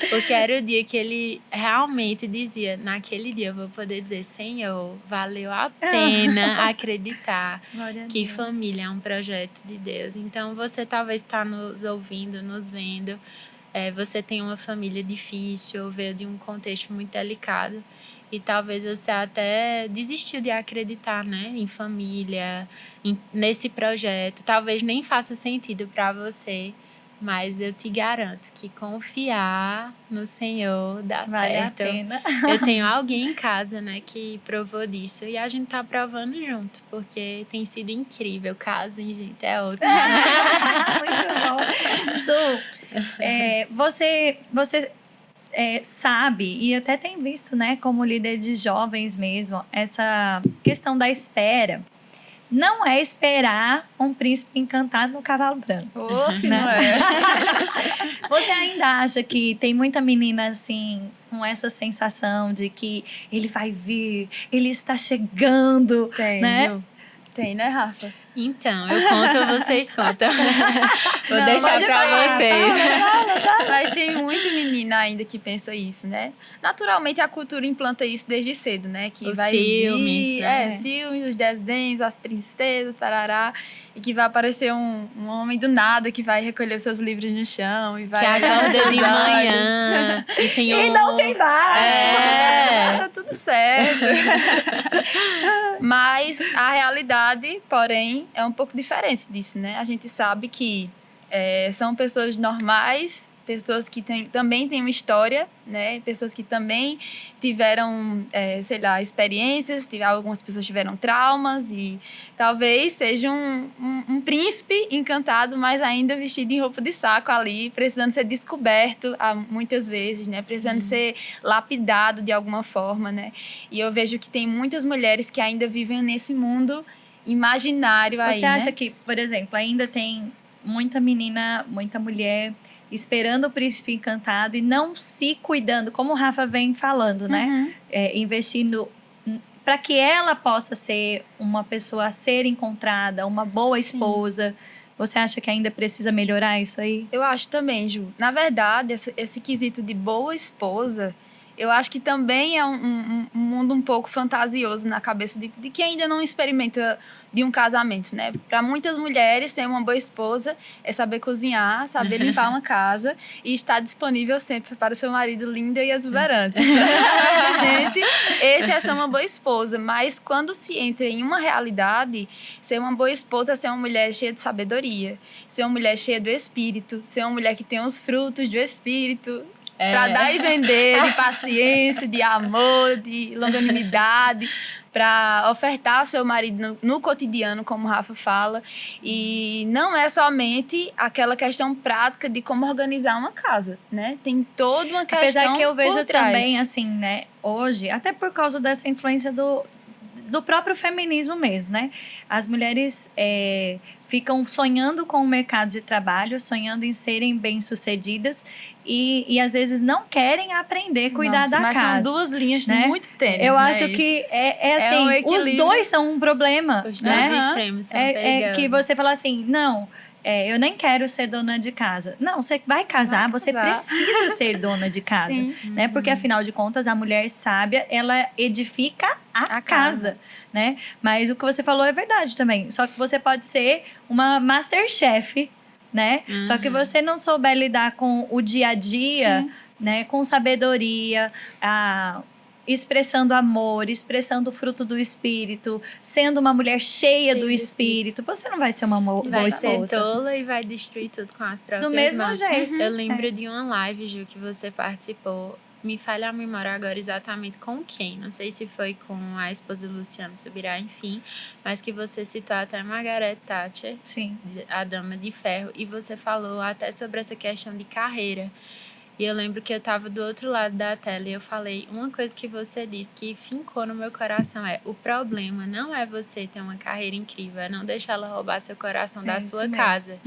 Porque era o dia que ele realmente dizia, naquele dia eu vou poder dizer, Senhor, valeu a pena acreditar que família é um projeto de Deus. Então, você talvez está nos ouvindo, nos vendo. Você tem uma família difícil, veio de um contexto muito delicado. E talvez você até desistiu de acreditar, né, em família, nesse projeto. Talvez nem faça sentido para você, mas eu te garanto que confiar no Senhor dá Vale certo. a pena. Eu tenho alguém em casa, né, que provou disso e a gente tá provando junto, porque tem sido incrível. Casem, gente, é outro. Muito bom. Su, você sabe, e até tem visto, né, como líder de jovens mesmo, essa questão da espera. Não é esperar um príncipe encantado no cavalo branco. Ou se Né? não é. Você ainda acha que tem muita menina assim, com essa sensação de que ele vai vir, ele está chegando, Tem, né? Ju. Tem, né, Rafa? Então, eu conto ou vocês contam? Vou Não, deixar pode pra falar. vocês. Mas tem muito menina ainda que pensa isso, né? Naturalmente a cultura implanta isso desde cedo, né? Que Os vai filmes, vir, né? filmes, os desenhos, as princesas, parará, e que vai aparecer um homem do nada que vai recolher os seus livros no chão e vai Que acorda de olhos. manhã. E tem E não tem mais! Tá tudo certo. Mas a realidade, porém, é um pouco diferente disso, né? A gente sabe que são pessoas normais, pessoas que também têm uma história, né? Pessoas que também tiveram, experiências, algumas pessoas tiveram traumas e talvez seja um príncipe encantado, mas ainda vestido em roupa de saco ali, precisando ser descoberto muitas vezes, né? Precisando ser lapidado de alguma forma, né? E eu vejo que tem muitas mulheres que ainda vivem nesse mundo imaginário aí, Você acha né? que, por exemplo, ainda tem muita menina, muita mulher esperando o príncipe encantado e não se cuidando, como o Rafa vem falando, né? Investindo para que ela possa ser uma pessoa a ser encontrada, uma boa esposa. Você acha que ainda precisa melhorar isso aí? Eu acho também, Ju. Na verdade, esse quesito de boa esposa, eu acho que também é um mundo um pouco fantasioso na cabeça de quem ainda não experimenta de um casamento, né? Para muitas mulheres, ser uma boa esposa é saber cozinhar, saber limpar uma casa e estar disponível sempre para o seu marido linda e exuberante. Gente, esse é ser uma boa esposa. Mas quando se entra em uma realidade, ser uma boa esposa é ser uma mulher cheia de sabedoria, ser uma mulher cheia do Espírito, ser uma mulher que tem os frutos do Espírito, para dar e vender, de paciência, de amor, de longanimidade, para ofertar ao seu marido no cotidiano, como o Rafa fala. E não é somente aquela questão prática de como organizar uma casa, né? Tem toda uma questão Apesar que eu vejo por trás. também, assim, né, hoje, até por causa dessa influência do próprio feminismo mesmo, né? As mulheres ficam sonhando com o mercado de trabalho, sonhando em serem bem-sucedidas e às vezes não querem aprender a cuidar da mas casa. são duas linhas né? muito tênues. Eu né? acho que é assim, um os equilíbrio. dois são um problema. Os dois né? extremos são É perigosos. que você fala assim, não, eu nem quero ser dona de casa. Não, você vai casar, você precisa ser dona de casa. Sim. Né? Porque, afinal de contas, a mulher sábia, ela edifica a casa. Né? Mas o que você falou é verdade também. Só que você pode ser uma Masterchef, né? Só que você não souber lidar com o dia a dia, né? Com sabedoria, expressando amor, expressando o fruto do Espírito, sendo uma mulher cheia do Espírito, você não vai ser uma boa vai esposa. ser tola e vai destruir tudo com as próprias Do mesmo mãos. jeito. Eu lembro de uma live, Ju, que você participou. Me falha a memória agora exatamente com quem. Não sei se foi com a esposa Luciano Subirá, enfim. Mas que você citou até Margaret Thatcher, Sim. a Dama de Ferro. E você falou até sobre essa questão de carreira. E eu lembro que eu estava do outro lado da tela e eu falei, uma coisa que você disse que fincou no meu coração o problema não é você ter uma carreira incrível, é não deixar ela roubar seu coração da sua casa.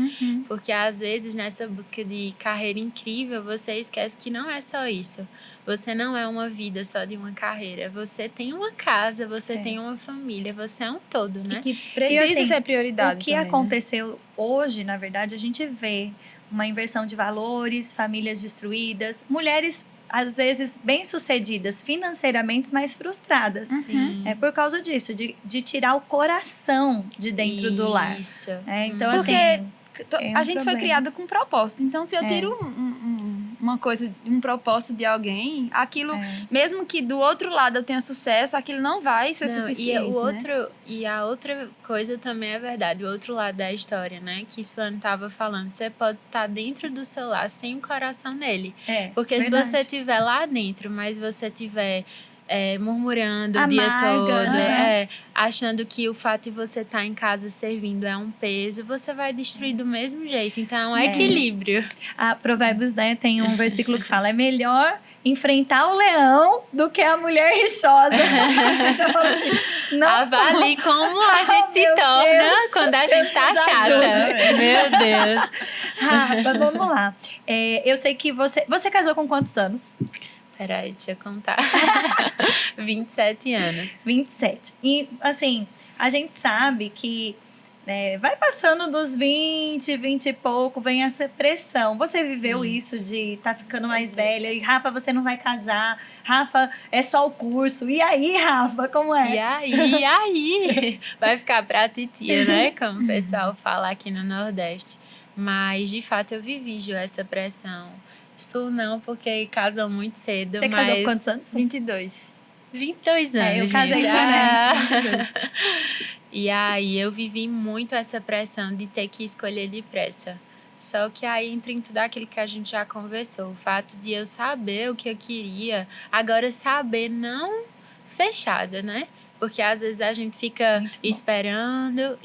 Porque às vezes nessa busca de carreira incrível, você esquece que não é só isso. Você não é uma vida só de uma carreira. Você tem uma casa, você tem uma família, você é um todo, né? E que precisa ser prioridade. O que também, aconteceu hoje, na verdade, a gente vê uma inversão de valores, famílias destruídas, mulheres, às vezes, bem-sucedidas financeiramente, mas frustradas. Sim. É por causa disso, de tirar o coração de dentro do lar. Então, Porque assim, a gente foi criada com propósito. Então, se eu tiro uma coisa, um propósito de alguém, aquilo, mesmo que do outro lado eu tenha sucesso, aquilo não vai ser suficiente, E a outra coisa também é verdade, o outro lado da história, né? Que Suane estava falando, você pode estar dentro do seu lar sem o coração nele. Porque se você estiver lá dentro, mas você estiver murmurando o dia todo, achando que o fato de você estar em casa servindo é um peso, você vai destruir do mesmo jeito. Então, é um equilíbrio. A Provérbios, né, tem um versículo que fala, é melhor enfrentar o leão do que a mulher rixosa. Então, assim, não avalie como a gente se torna quando a gente tá chata. Meu Deus. Rafa, vamos lá. Eu sei que você casou com quantos anos? Peraí, deixa eu contar. 27 anos. 27. E, assim, a gente sabe que vai passando dos 20 e pouco, vem essa pressão. Você viveu isso de estar ficando mais velha e, Rafa, você não vai casar. Rafa, é só o curso. E aí, Rafa, como é? E aí? Vai ficar pra titia, né? Como o pessoal fala aqui no Nordeste. Mas, de fato, eu vivi, Ju, essa pressão. Su não, porque casou muito cedo. Você casou com quantos anos? 22. 22 anos, eu casei com E aí eu vivi muito essa pressão de ter que escolher depressa. Só que aí entra em tudo aquilo que a gente já conversou. O fato de eu saber o que eu queria, agora saber não fechada, né? Porque às vezes a gente fica esperando,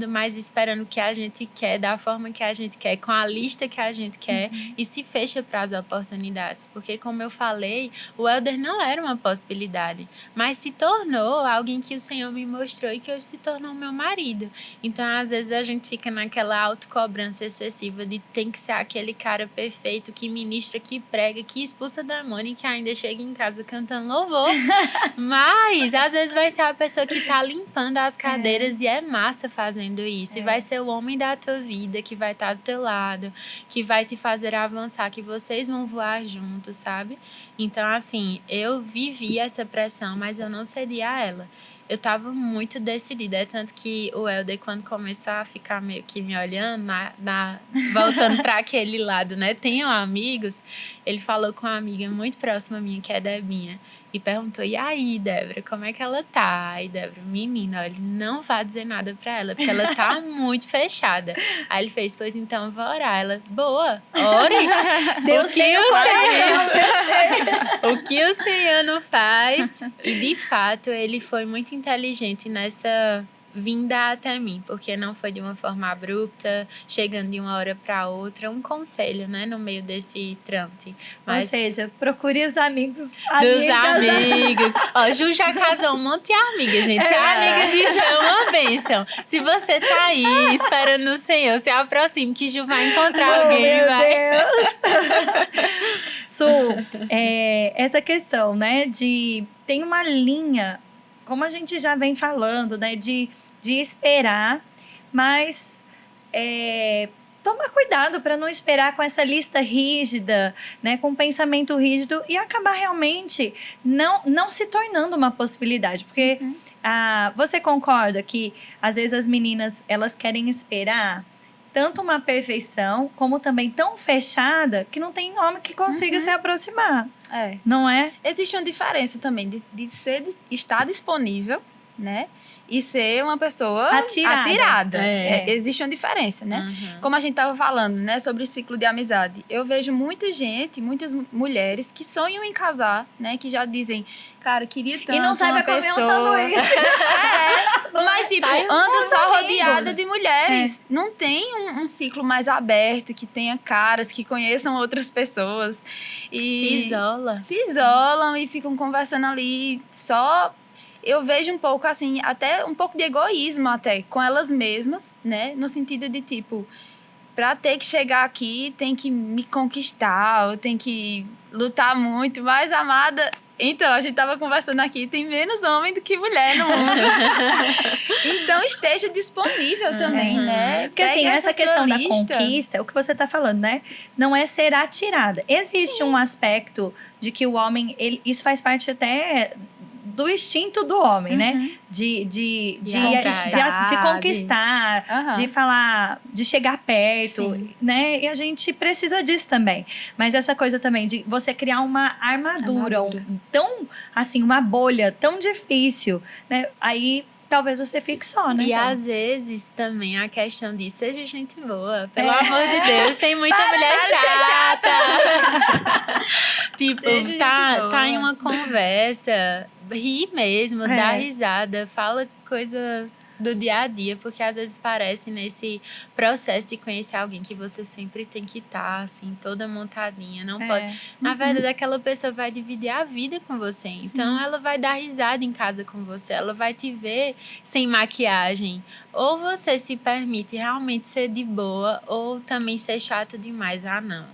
mas esperando o que a gente quer, da forma que a gente quer, com a lista que a gente quer, e se fecha para as oportunidades. Porque, como eu falei, o Helder não era uma possibilidade, mas se tornou alguém que o Senhor me mostrou e que hoje se tornou meu marido. Então, às vezes, a gente fica naquela autocobrança excessiva de tem que ser aquele cara perfeito, que ministra, que prega, que expulsa demônio e que ainda chega em casa cantando louvor. Mas, às vezes, vai ser a pessoa que tá limpando as cadeiras e é massa fazendo isso. E vai ser o homem da tua vida que vai estar do teu lado, que vai te fazer avançar, que vocês vão voar juntos, sabe? Então, assim, eu vivi essa pressão, mas eu não cedi a ela. Eu tava muito decidida, é tanto que o Helder, quando começou a ficar meio que me olhando, voltando para aquele lado, né? Tenho amigos, ele falou com uma amiga muito próxima minha, que é Debinha, e perguntou, e aí, Débora, como é que ela tá? E Débora, menina, olha, não vá dizer nada pra ela, porque ela tá muito fechada. Aí ele fez, pois então, vou orar. Ela, boa, ore. Deus tem o coração. O que o Senhor não faz. E, de fato, ele foi muito inteligente nessa vinda até mim, porque não foi de uma forma abrupta, chegando de uma hora para outra, um conselho, né, no meio desse trâmite. Mas, ou seja, procure os amigos. Dos amigos. Ó, Ju já casou um monte de amiga, gente. Ser amiga de Ju é uma bênção. Se você tá aí esperando no Senhor, se aproxime que Ju vai encontrar alguém. Meu vai. Deus! Su, essa questão, né, tem uma linha, como a gente já vem falando, né, de esperar, mas tomar cuidado para não esperar com essa lista rígida, né, com um pensamento rígido e acabar realmente não se tornando uma possibilidade, porque você concorda que às vezes as meninas elas querem esperar tanto uma perfeição como também tão fechada que não tem homem que consiga se aproximar, não é? Existe uma diferença também de estar disponível, né? E ser uma pessoa atirada. Existe uma diferença, né? Como a gente estava falando, né? Sobre o ciclo de amizade. Eu vejo muitas mulheres que sonham em casar, né? Que já dizem, cara, queria tanto e não sabe comer um sanduíche. Mas, tipo, anda só rodeada de mulheres. Não tem um ciclo mais aberto, que tenha caras, que conheçam outras pessoas. E se isolam e ficam conversando ali só. Eu vejo um pouco, assim, até um pouco de egoísmo até, com elas mesmas, né? No sentido de, tipo, pra ter que chegar aqui, tem que me conquistar, ou tem que lutar muito. Mas, amada, então, a gente tava conversando aqui, tem menos homem do que mulher no mundo. Então, esteja disponível também, né? Porque, assim, essa questão da conquista, o que você tá falando, né? Não é ser atirada. Existe um aspecto de que o homem, isso faz parte até do instinto do homem, né? De conquistar, de falar, de chegar perto, né? E a gente precisa disso também. Mas essa coisa também de você criar uma armadura. Tão, assim, uma bolha tão difícil, né? Aí talvez você fique só, né? E às vezes também a questão de seja gente boa. Pelo amor de Deus, tem muita mulher chata. Tipo, tá em uma conversa, ri mesmo, dá risada, fala coisa do dia a dia, porque às vezes parece nesse processo de conhecer alguém que você sempre tem que estar, assim, toda montadinha, não pode. Na verdade, aquela pessoa vai dividir a vida com você, então ela vai dar risada em casa com você, ela vai te ver sem maquiagem. Ou você se permite realmente ser de boa, ou também ser chata demais. Ah, não,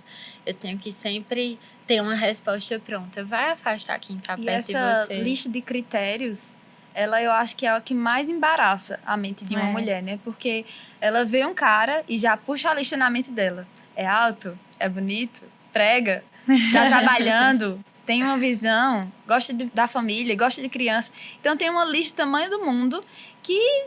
eu tenho que sempre ter uma resposta pronta. Vai afastar quem tá perto de você. E essa lista de critérios, ela eu acho que é o que mais embaraça a mente de uma mulher, né? Porque ela vê um cara e já puxa a lista na mente dela. É alto, é bonito, prega, tá trabalhando, tem uma visão, gosta da família, gosta de criança. Então tem uma lista do tamanho do mundo que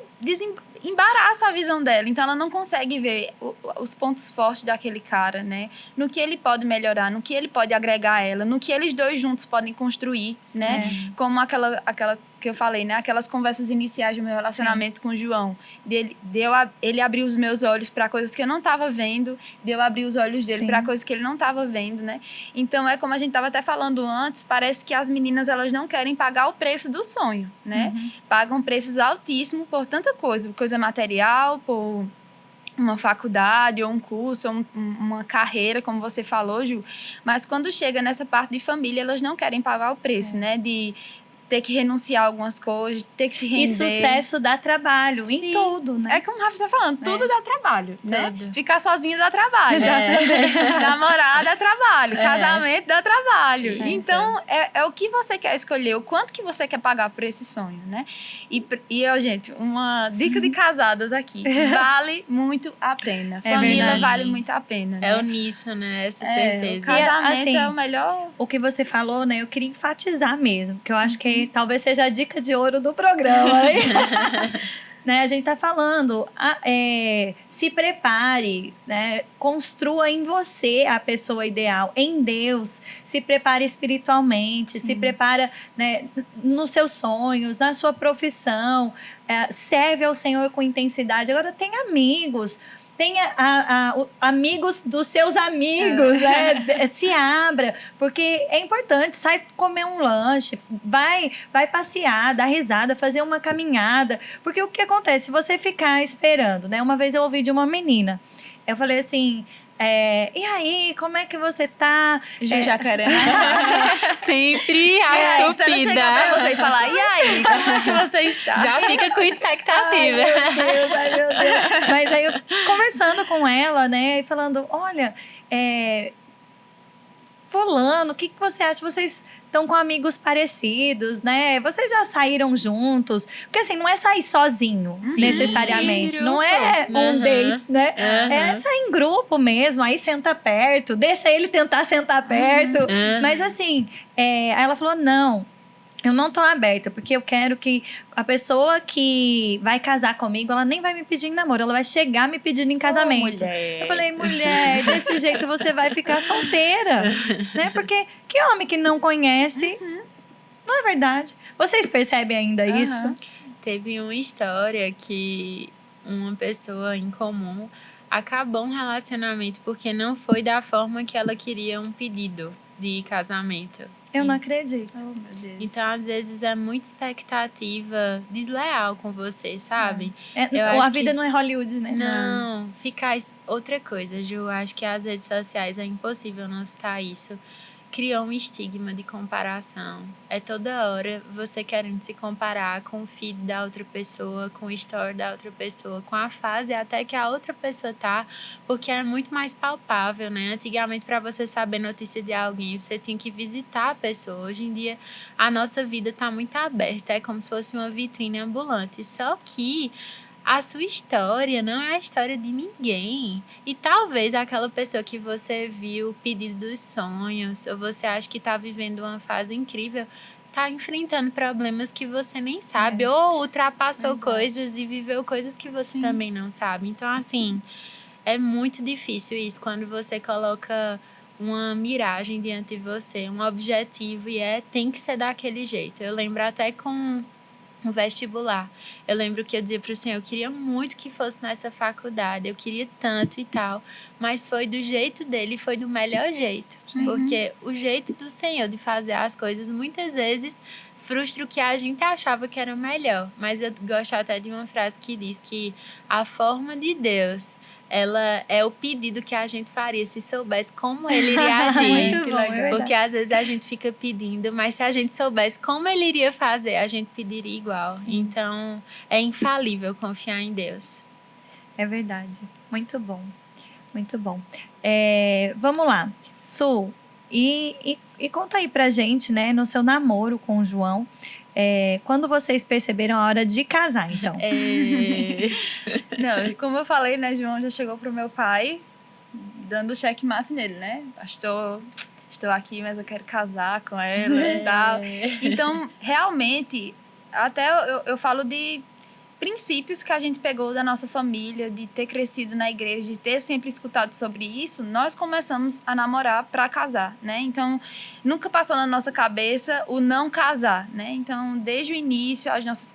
embaraça a visão dela. Então ela não consegue ver os pontos fortes daquele cara, né? No que ele pode melhorar, no que ele pode agregar a ela, no que eles dois juntos podem construir, né? Como aquela que eu falei, né? Aquelas conversas iniciais do meu relacionamento com o João. Ele abriu os meus olhos para coisas que eu não estava vendo, de eu abrir os olhos dele para coisas que ele não estava vendo, né? Então é como a gente estava até falando antes, parece que as meninas elas não querem pagar o preço do sonho, né? Pagam preços altíssimos por tanta coisa material, por uma faculdade ou um curso, ou uma carreira, como você falou, Ju. Mas quando chega nessa parte de família, elas não querem pagar o preço, né? De ter que renunciar a algumas coisas, ter que se render. E sucesso dá trabalho, em tudo, né? É como o Rafa está falando, tudo dá trabalho, né? Ficar sozinho dá trabalho. Namorar dá trabalho, casamento dá trabalho. Então, é o que você quer escolher, o quanto que você quer pagar por esse sonho, né? E gente, uma dica de casadas aqui, vale muito a pena. Família verdade. vale muito a pena, né? É uníssono, né? Essa certeza. O casamento assim, é o melhor. O que você falou, né? Eu queria enfatizar mesmo, que eu acho que talvez seja a dica de ouro do programa. Né? A gente tá falando, se prepare, né? Construa em você a pessoa ideal, em Deus. Se prepare espiritualmente, se prepara, né, nos seus sonhos, na sua profissão. Serve ao Senhor com intensidade. Agora, tem amigos. Tenha amigos dos seus amigos, né? Se abra, porque é importante. Sai comer um lanche, vai passear, dar risada, fazer uma caminhada. Porque o que acontece? Se você ficar esperando, né? Uma vez eu ouvi de uma menina, eu falei assim... e aí, como é que você tá? Ju Jacaré. Sempre Se ela estúpida. chegar pra você e falar, e aí, como é que você está? Já fica com expectativa. Ai, meu Deus. Mas aí eu conversando com ela, né? E falando, olha, fulano, o que você acha? Vocês estão com amigos parecidos, né? Vocês já saíram juntos? Porque assim, não é sair sozinho, necessariamente. Sim, não é um date, né? É sair em grupo mesmo, aí senta perto, deixa ele tentar sentar perto. Mas assim, aí ela falou, não, eu não tô aberta, porque eu quero que a pessoa que vai casar comigo, ela nem vai me pedir em namoro, ela vai chegar me pedindo em casamento. Mulher. Eu falei, mulher, desse jeito você vai ficar solteira, né? Porque que homem que não conhece, não é verdade? Vocês percebem ainda isso? Teve uma história que uma pessoa em comum acabou um relacionamento porque não foi da forma que ela queria um pedido de casamento. Eu não acredito. Oh, meu Deus. Então, às vezes, é muita expectativa desleal com você, sabe? A vida não é Hollywood, né? Não, outra coisa, Ju, acho que as redes sociais é impossível não citar isso. Criou um estigma de comparação. É toda hora você querendo se comparar com o feed da outra pessoa, com o story da outra pessoa, com a fase até que a outra pessoa tá, porque é muito mais palpável, né? Antigamente, para você saber notícia de alguém, você tinha que visitar a pessoa. Hoje em dia, a nossa vida tá muito aberta, é como se fosse uma vitrine ambulante. Só que a sua história não é a história de ninguém. E talvez aquela pessoa que você viu o pedido dos sonhos, ou você acha que está vivendo uma fase incrível, tá enfrentando problemas que você nem sabe, ou ultrapassou coisas e viveu coisas que você também não sabe. Então, assim, é muito difícil isso, quando você coloca uma miragem diante de você, um objetivo, e tem que ser daquele jeito. Eu lembro até com o vestibular. Eu lembro que eu dizia pro Senhor, eu queria muito que fosse nessa faculdade, eu queria tanto e tal, mas foi do jeito dele, foi do melhor jeito. Porque o jeito do Senhor de fazer as coisas, muitas vezes, frustra o que a gente achava que era melhor. Mas eu gosto até de uma frase que diz que a forma de Deus, ela é o pedido que a gente faria se soubesse como ele iria agir. Muito bom, Porque às vezes a gente fica pedindo, mas se a gente soubesse como ele iria fazer, a gente pediria igual. Sim. Então, é infalível confiar em Deus. É verdade. Muito bom. Muito bom. Vamos lá. Su, e conta aí pra gente, né, no seu namoro com o João, quando vocês perceberam a hora de casar, então? Não, como eu falei, né, João já chegou pro meu pai dando checkmate nele, né? Pastor, estou aqui, mas eu quero casar com ela e tal. Então, realmente, até eu falo de princípios que a gente pegou da nossa família, de ter crescido na igreja, de ter sempre escutado sobre isso, nós começamos a namorar para casar, né? Então, nunca passou na nossa cabeça o não casar, né? Então, desde o início, as nossas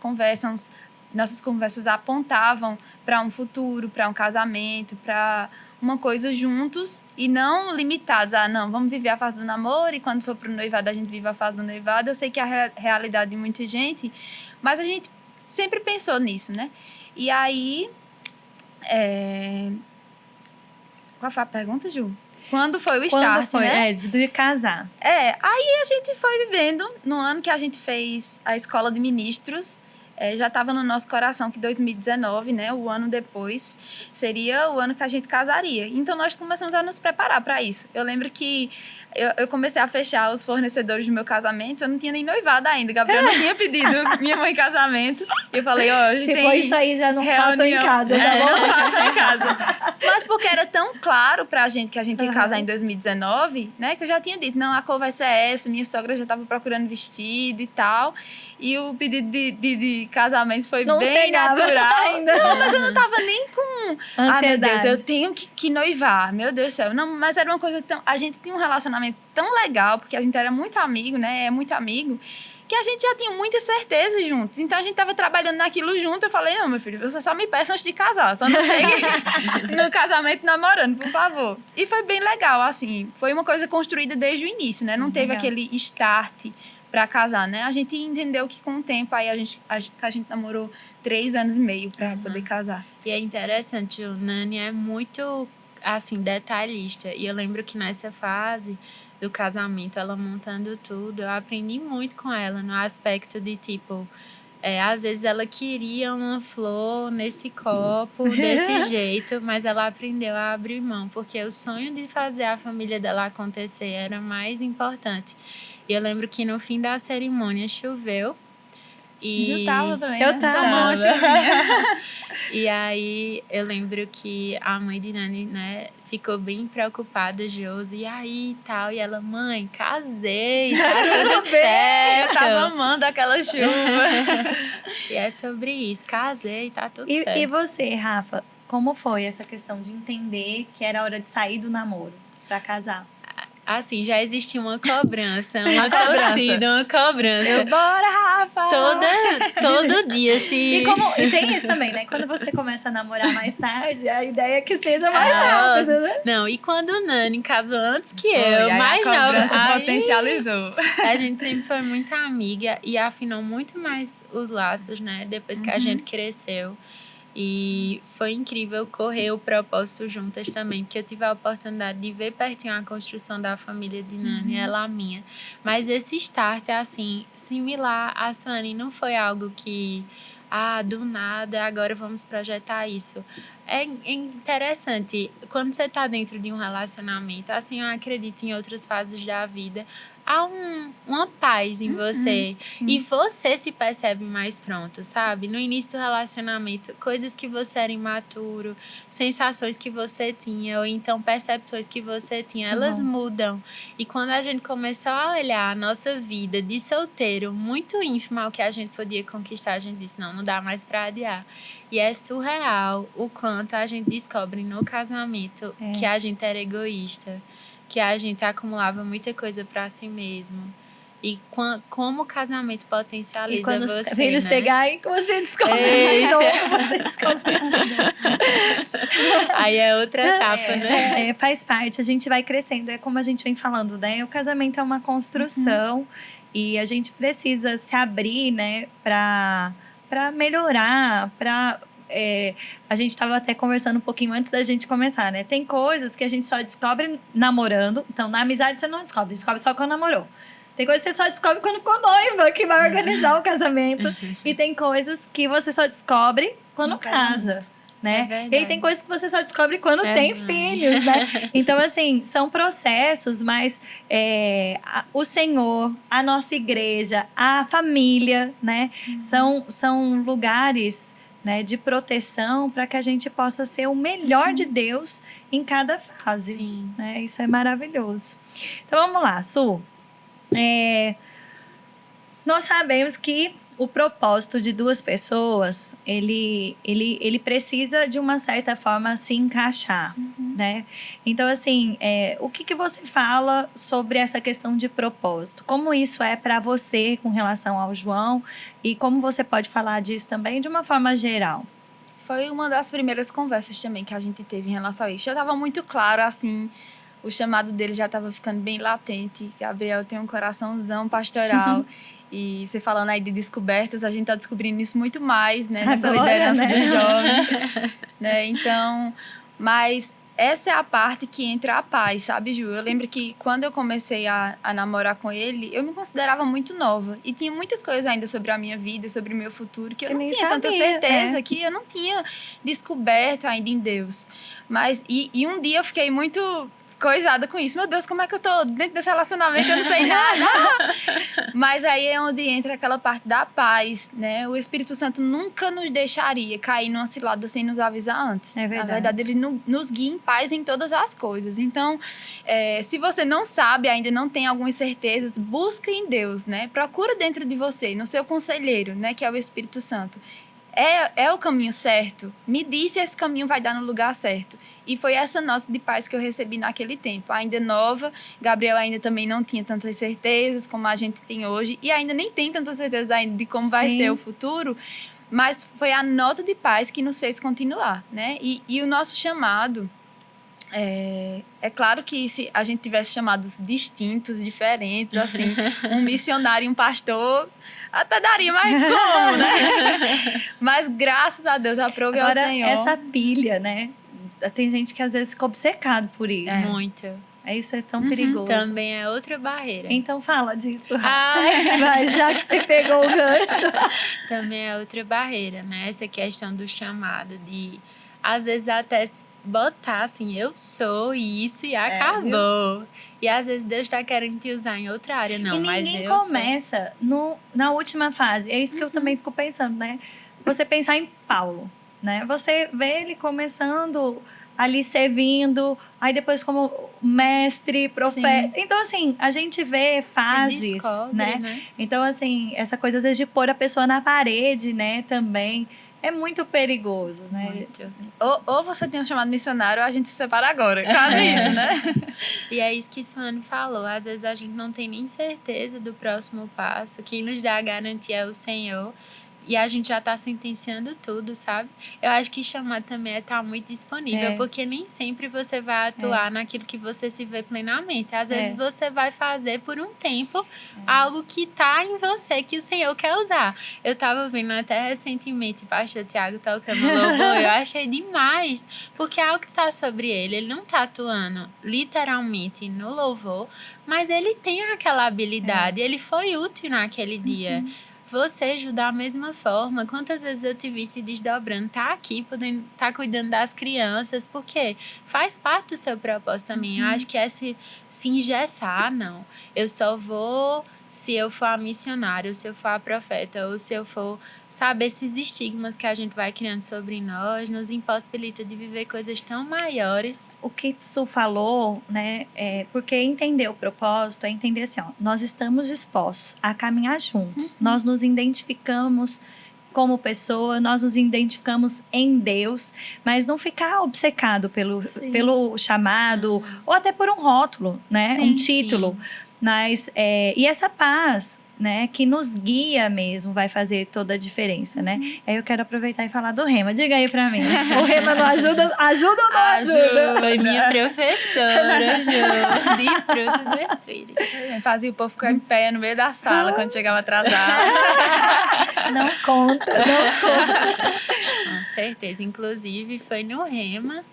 conversas apontavam para um futuro, para um casamento, para uma coisa juntos e não limitados a, não, vamos viver a fase do namoro e quando for pro noivado a gente vive a fase do noivado. Eu sei que é a realidade de muita gente, mas a gente sempre pensou nisso, né? E aí... Qual foi a pergunta, Ju? Quando foi o start, né? De casar. Aí a gente foi vivendo no ano que a gente fez a escola de ministros. Já estava no nosso coração que 2019, né, o ano depois, seria o ano que a gente casaria. Então, nós começamos a nos preparar para isso. Eu lembro que eu comecei a fechar os fornecedores do meu casamento, eu não tinha nem noivado ainda. Gabriel não tinha pedido minha mãe em casamento. E eu falei, hoje tem isso aí já não façam em casa, tá bom? Não façam em casa. Mas porque era tão claro pra gente que a gente ia casar em 2019, né, que eu já tinha dito, não, a cor vai ser essa, minha sogra já estava procurando vestido e tal. E o pedido de casamento foi não bem natural. Ainda. Não, mas eu não tava nem com ansiedade. Meu Deus, eu tenho que noivar. Meu Deus do céu. Não, mas era uma coisa tão... A gente tinha um relacionamento tão legal, porque a gente era muito amigo, né? É muito amigo, que a gente já tinha muitas certezas juntos. Então, a gente tava trabalhando naquilo junto. Eu falei, não, meu filho, você só me peça antes de casar. Só não chegue no casamento namorando, por favor. E foi bem legal, assim. Foi uma coisa construída desde o início, né? Não teve aquele start para casar, né? A gente entendeu que com o tempo aí a gente namorou 3 anos e meio para poder casar. E é interessante, o Nani é muito, assim, detalhista. E eu lembro que nessa fase do casamento, ela montando tudo, eu aprendi muito com ela no aspecto de, tipo, às vezes ela queria uma flor nesse copo, desse jeito, mas ela aprendeu a abrir mão, porque o sonho de fazer a família dela acontecer era mais importante. E eu lembro que no fim da cerimônia choveu. E... Eu tava também, Eu tava. E aí, eu lembro que a mãe de Nani, né, ficou bem preocupada, Josi, e aí e tal. E ela, mãe, casei, tá tudo certo. Eu tava amando aquela chuva. E é sobre isso, casei, tá tudo certo. E você, Rafa, como foi essa questão de entender que era hora de sair do namoro pra casar? Assim, já existia uma cobrança, uma torcida, uma cobrança. Bora, Rafa! Todo dia, E tem isso também, né? Quando você começa a namorar mais tarde, a ideia é que seja mais rápido, né? Não, e quando o Nani casou antes que eu, mais nova. A cobrança aí, potencializou. A gente sempre foi muito amiga e afinou muito mais os laços, né? Depois que a gente cresceu. E foi incrível correr o propósito juntas também, porque eu tive a oportunidade de ver pertinho a construção da família de Nani, ela a minha. Mas esse start, assim, similar a Suane, não foi algo que, do nada, agora vamos projetar isso. É interessante, quando você está dentro de um relacionamento, assim, eu acredito em outras fases da vida, há uma paz em você. sim. E você se percebe mais pronto, sabe? No início do relacionamento, coisas que você era imaturo, sensações que você tinha, ou então percepções que você tinha, elas mudam. E quando a gente começou a olhar a nossa vida de solteiro, muito ínfima ao que a gente podia conquistar, a gente disse, não dá mais pra adiar. E é surreal o quanto a gente descobre no casamento que a gente era egoísta, que a gente acumulava muita coisa pra si mesmo. E como o casamento potencializa E quando você, os filhos né? chegarem, você descobre de novo, você descobre de novo. Aí é outra etapa, né? Faz parte, a gente vai crescendo, é como a gente vem falando, né? O casamento é uma construção e a gente precisa se abrir, né, para melhorar, a gente estava até conversando um pouquinho antes da gente começar, né? Tem coisas que a gente só descobre namorando. Então, na amizade você não descobre só quando namorou. Tem coisas que você só descobre quando ficou noiva, que vai organizar o casamento. E tem coisas que você só descobre quando casa, né? E aí tem coisas que você só descobre quando tem filhos, né? Então, assim, são processos, mas o Senhor, a nossa igreja, a família, né? São lugares, né, de proteção para que a gente possa ser o melhor de Deus em cada fase. Sim. Né? Isso é maravilhoso. Então vamos lá, Su. Nós sabemos que o propósito de duas pessoas, ele precisa de uma certa forma se encaixar, né? Então, assim, o que você fala sobre essa questão de propósito? Como isso é para você com relação ao João? E como você pode falar disso também de uma forma geral? Foi uma das primeiras conversas também que a gente teve em relação a isso. Já estava muito claro, assim, o chamado dele já estava ficando bem latente. Gabriel tem um coraçãozão pastoral. E você falando aí de descobertas, a gente está descobrindo isso muito mais, né? Nessa agora, liderança, né? dos jovens. Né? Então, mas essa é a parte que entra a paz, sabe, Ju? Eu lembro que quando eu comecei a namorar com ele, eu me considerava muito nova. E tinha muitas coisas ainda sobre a minha vida, sobre o meu futuro, que eu não tinha tanta certeza, que eu não tinha descoberto ainda em Deus. Mas, e um dia eu fiquei muito coisada com isso. Meu Deus, como é que eu tô dentro desse relacionamento? Eu não sei nada. Mas aí é onde entra aquela parte da paz, né? O Espírito Santo nunca nos deixaria cair numa cilada sem nos avisar antes. É verdade. Na verdade, ele nos guia em paz em todas as coisas. Então, se você não sabe, ainda não tem algumas certezas, busca em Deus, né? Procura dentro de você, no seu conselheiro, né? Que é o Espírito Santo. É o caminho certo? Me diz se esse caminho vai dar no lugar certo. E foi essa nota de paz que eu recebi naquele tempo. Ainda nova, Gabriel ainda também não tinha tantas certezas como a gente tem hoje. E ainda nem tem tantas certezas ainda de como vai ser o futuro. Mas foi a nota de paz que nos fez continuar, né? E o nosso chamado... É claro que se a gente tivesse chamados distintos, diferentes, assim, um missionário e um pastor, até daria, mas como, né? Mas graças a Deus, aprove ao Senhor. Essa pilha, né? Tem gente que às vezes fica obcecado por isso. Muito. Isso é tão perigoso. Também é outra barreira. Então fala disso, Rafa. Mas já que você pegou o gancho. Também é outra barreira, né? Essa questão do chamado, de às vezes até botar assim, eu sou isso e acabou. E às vezes Deus tá querendo te usar em outra área, não, mas ninguém eu começa na última fase. É isso que eu também fico pensando, né? Você pensar em Paulo, né? Você vê ele começando ali servindo, aí depois como mestre, profeta. Sim. Então, assim, a gente vê fases, se descobre, né? Então, assim, essa coisa às vezes de pôr a pessoa na parede, né, também. É muito perigoso, né? Muito. Ou você tem um chamado missionário, ou a gente se separa agora. Claro isso, né? E é isso que Suane falou. Às vezes a gente não tem nem certeza do próximo passo. Quem nos dá a garantia é o Senhor. E a gente já tá sentenciando tudo, sabe? Eu acho que chamar também é estar muito disponível. Porque nem sempre você vai atuar naquilo que você se vê plenamente. Às vezes você vai fazer por um tempo algo que tá em você, que o Senhor quer usar. Eu tava vendo até recentemente o pastor Tiago tocando louvor. Eu achei demais. Porque é algo que tá sobre ele. Ele não tá atuando literalmente no louvor, mas ele tem aquela habilidade. Ele foi útil naquele dia. você ajuda da mesma forma. Quantas vezes eu te vi se desdobrando, tá aqui, podendo tá cuidando das crianças, porque faz parte do seu propósito também. Eu acho que é se engessar, não. Eu só vou se eu for a missionária, ou se eu for a profeta, ou se eu for, sabe, esses estigmas que a gente vai criando sobre nós, nos impossibilita de viver coisas tão maiores. O que Su falou, né, porque entender o propósito é entender assim, ó, nós estamos dispostos a caminhar juntos, nós nos identificamos como pessoa, nós nos identificamos em Deus, mas não ficar obcecado pelo chamado, ou até por um rótulo, né, Sim, um título. Sim. Mas, e essa paz, né, que nos guia mesmo, vai fazer toda a diferença, né? Aí eu quero aproveitar e falar do Rema. Diga aí pra mim. O Rema não ajuda? Ajuda ou não ajuda? Foi minha professora, Ju, de fruto do Espírito. Fazia o povo ficar em pé no meio da sala quando chegava atrasado. Não conta. Com certeza. Inclusive, foi no Rema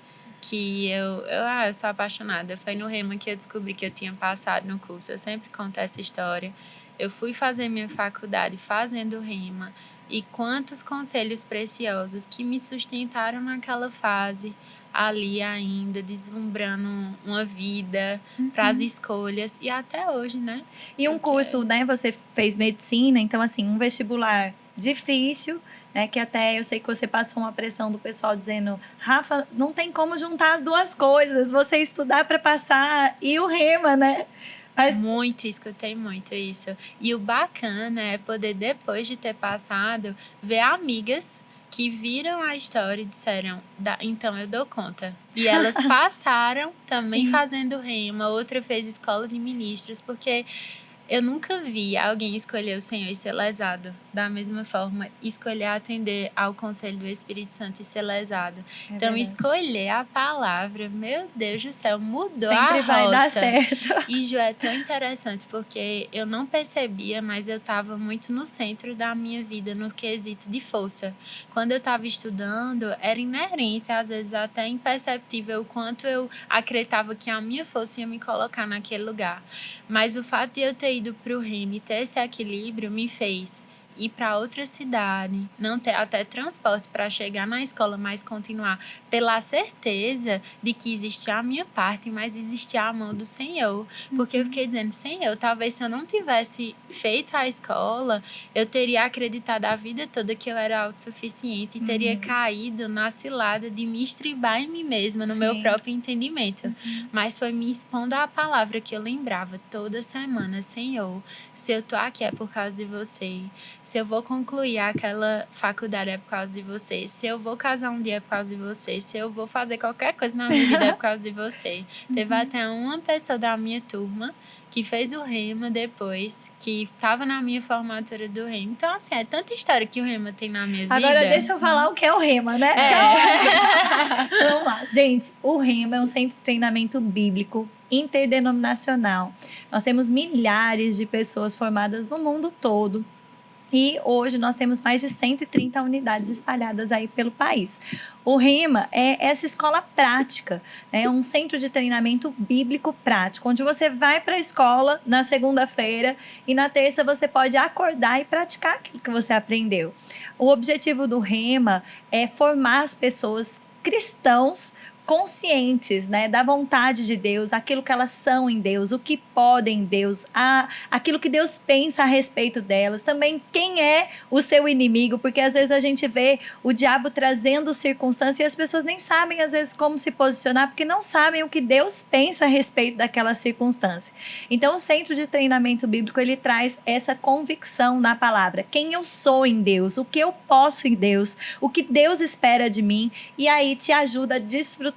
que eu sou apaixonada. Foi no Rema que eu descobri que eu tinha passado no curso. Eu sempre conto essa história. Eu fui fazer minha faculdade fazendo Rema. E quantos conselhos preciosos que me sustentaram naquela fase, ali ainda, deslumbrando uma vida para as escolhas. E até hoje, né? E um curso, né? Você fez medicina, então assim, um vestibular difícil, né, que até eu sei que você passou uma pressão do pessoal dizendo, Rafa, não tem como juntar as duas coisas, você estudar para passar e o Rema, né? Mas... Muito, escutei muito isso. E o bacana é poder, depois de ter passado, ver amigas que viram a história e disseram, então eu dou conta. E elas passaram também fazendo Rema, outra fez escola de ministros, porque... eu nunca vi alguém escolher o Senhor e ser lesado. Da mesma forma, escolher atender ao conselho do Espírito Santo e ser lesado. Então, verdade. Escolher a palavra, meu Deus do céu, mudou Sempre a rota. vai dar certo. E, Ju, é tão interessante, porque eu não percebia, mas eu estava muito no centro da minha vida, no quesito de força. Quando eu estava estudando, era inerente, às vezes até imperceptível, o quanto eu acreditava que a minha força ia me colocar naquele lugar. Mas o fato de eu ter ido para o Rema e ter esse equilíbrio me fez ir para outra cidade, não ter até transporte para chegar na escola, mas continuar pela certeza de que existia a minha parte, mas existia a mão do Senhor. Porque eu fiquei dizendo, Senhor, talvez se eu não tivesse feito a escola, eu teria acreditado a vida toda que eu era autossuficiente e teria caído na cilada de me estribar em mim mesma, no meu próprio entendimento. Mas foi me expondo à palavra que eu lembrava toda semana, Senhor, se eu tô aqui é por causa de você. Se eu vou concluir aquela faculdade é por causa de você. Se eu vou casar um dia é por causa de você. Se eu vou fazer qualquer coisa na minha vida é por causa de você. Teve até uma pessoa da minha turma que fez o Rema depois, que estava na minha formatura do Rema. Então, assim, é tanta história que o Rema tem na minha vida. Agora, deixa eu falar o que é o Rema, né? Vamos lá. Gente, o Rema é um centro de treinamento bíblico interdenominacional. Nós temos milhares de pessoas formadas no mundo todo. E hoje nós temos mais de 130 unidades espalhadas aí pelo país. O Rema é essa escola prática, é um centro de treinamento bíblico prático, onde você vai para a escola na segunda-feira e na terça você pode acordar e praticar aquilo que você aprendeu. O objetivo do Rema é formar as pessoas cristãos conscientes, né, da vontade de Deus, aquilo que elas são em Deus, o que podem em Deus, aquilo que Deus pensa a respeito delas, também quem é o seu inimigo, porque às vezes a gente vê o diabo trazendo circunstâncias e as pessoas nem sabem às vezes como se posicionar, porque não sabem o que Deus pensa a respeito daquela circunstância. Então o centro de treinamento bíblico, ele traz essa convicção na palavra, quem eu sou em Deus, o que eu posso em Deus, o que Deus espera de mim, e aí te ajuda a desfrutar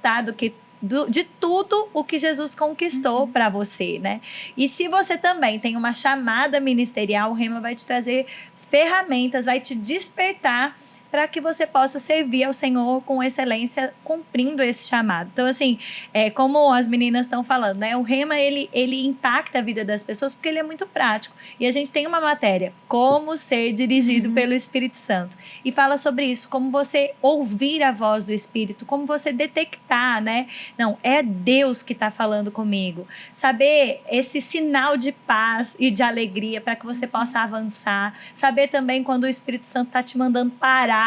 de tudo o que Jesus conquistou para você, né? E se você também tem uma chamada ministerial, o Rema vai te trazer ferramentas, vai te despertar para que você possa servir ao Senhor com excelência, cumprindo esse chamado. Então, assim, como as meninas estão falando, né? O Rema, ele impacta a vida das pessoas porque ele é muito prático. E a gente tem uma matéria, como ser dirigido pelo Espírito Santo. E fala sobre isso, como você ouvir a voz do Espírito, como você detectar, né? Não, é Deus que está falando comigo. Saber esse sinal de paz e de alegria para que você possa avançar. Saber também quando o Espírito Santo está te mandando parar.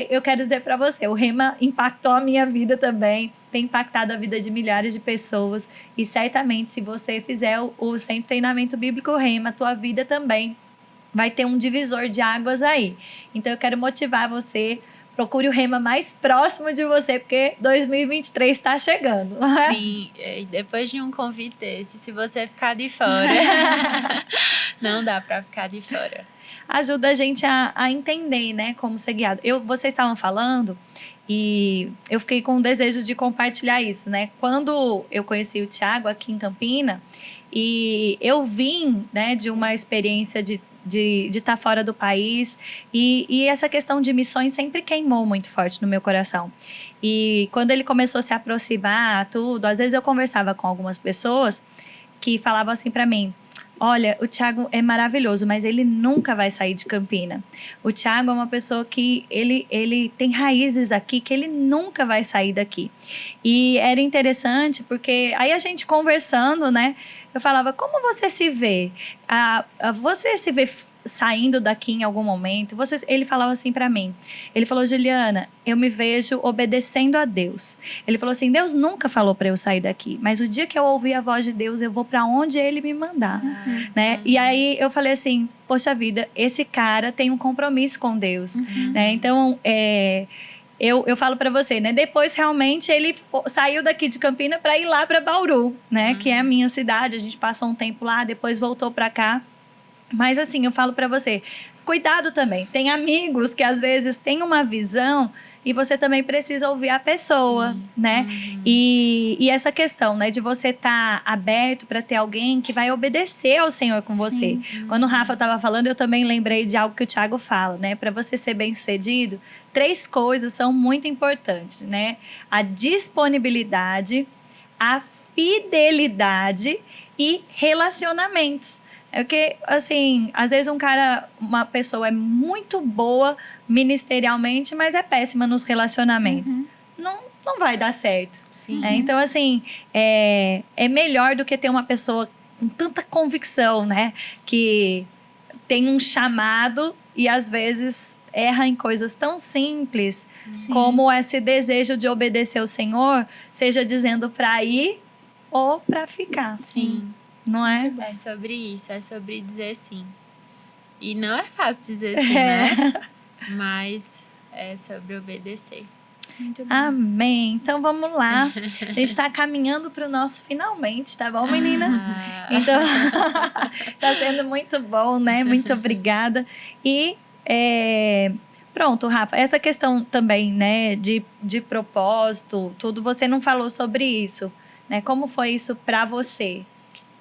Eu quero dizer para você, o Rema impactou a minha vida também, tem impactado a vida de milhares de pessoas, e certamente se você fizer o Centro de Treinamento Bíblico Rema, a tua vida também vai ter um divisor de águas aí. Então eu quero motivar você, procure o Rema mais próximo de você, porque 2023 está chegando. Não é? Sim, e depois de um convite desse, se você ficar de fora, não dá para ficar de fora. Ajuda a gente a entender, né, como ser guiado. Vocês estavam falando e eu fiquei com o desejo de compartilhar isso, né? Quando eu conheci o Thiago aqui em Campina e eu vim, né, de uma experiência de estar fora do país e essa questão de missões sempre queimou muito forte no meu coração. E quando ele começou a se aproximar, tudo, às vezes eu conversava com algumas pessoas que falavam assim para mim: olha, o Thiago é maravilhoso, mas ele nunca vai sair de Campina. O Thiago é uma pessoa que ele tem raízes aqui, que ele nunca vai sair daqui. E era interessante, porque aí a gente conversando, né? Eu falava, como você se vê? Você se vê saindo daqui em algum momento? Ele falava assim pra mim. Ele falou, Juliana, eu me vejo obedecendo a Deus. Ele falou assim, Deus nunca falou pra eu sair daqui, mas o dia que eu ouvir a voz de Deus, eu vou pra onde Ele me mandar, né? E aí eu falei assim, poxa vida, esse cara tem um compromisso com Deus, né? Então, eu falo pra você, né? Depois, realmente, ele saiu daqui de Campina pra ir lá pra Bauru, né? Que é a minha cidade. A gente passou um tempo lá, depois voltou pra cá. Mas assim, eu falo pra você, cuidado também. Tem amigos que às vezes têm uma visão e você também precisa ouvir a pessoa, né? E essa questão, né, de você estar aberto para ter alguém que vai obedecer ao Senhor com você. Quando o Rafa estava falando, eu também lembrei de algo que o Thiago fala, né? Para você ser bem-sucedido, 3 coisas são muito importantes, né? A disponibilidade, a fidelidade e relacionamentos. É porque, assim, às vezes uma pessoa é muito boa ministerialmente, mas é péssima nos relacionamentos. Não vai dar certo. Então, assim, é melhor do que ter uma pessoa com tanta convicção, né? Que tem um chamado e, às vezes, erra em coisas tão simples como esse desejo de obedecer ao Senhor, seja dizendo para ir ou para ficar. Não é? É sobre isso, é sobre dizer sim. E não é fácil dizer sim, né? Mas é sobre obedecer. Muito bom. Amém. Então vamos lá. A gente está caminhando para o nosso finalmente, tá bom, meninas? Então, tá sendo muito bom, né? Muito obrigada. E pronto, Rafa, essa questão também, né, de propósito, tudo, você não falou sobre isso, né? Como foi isso para você?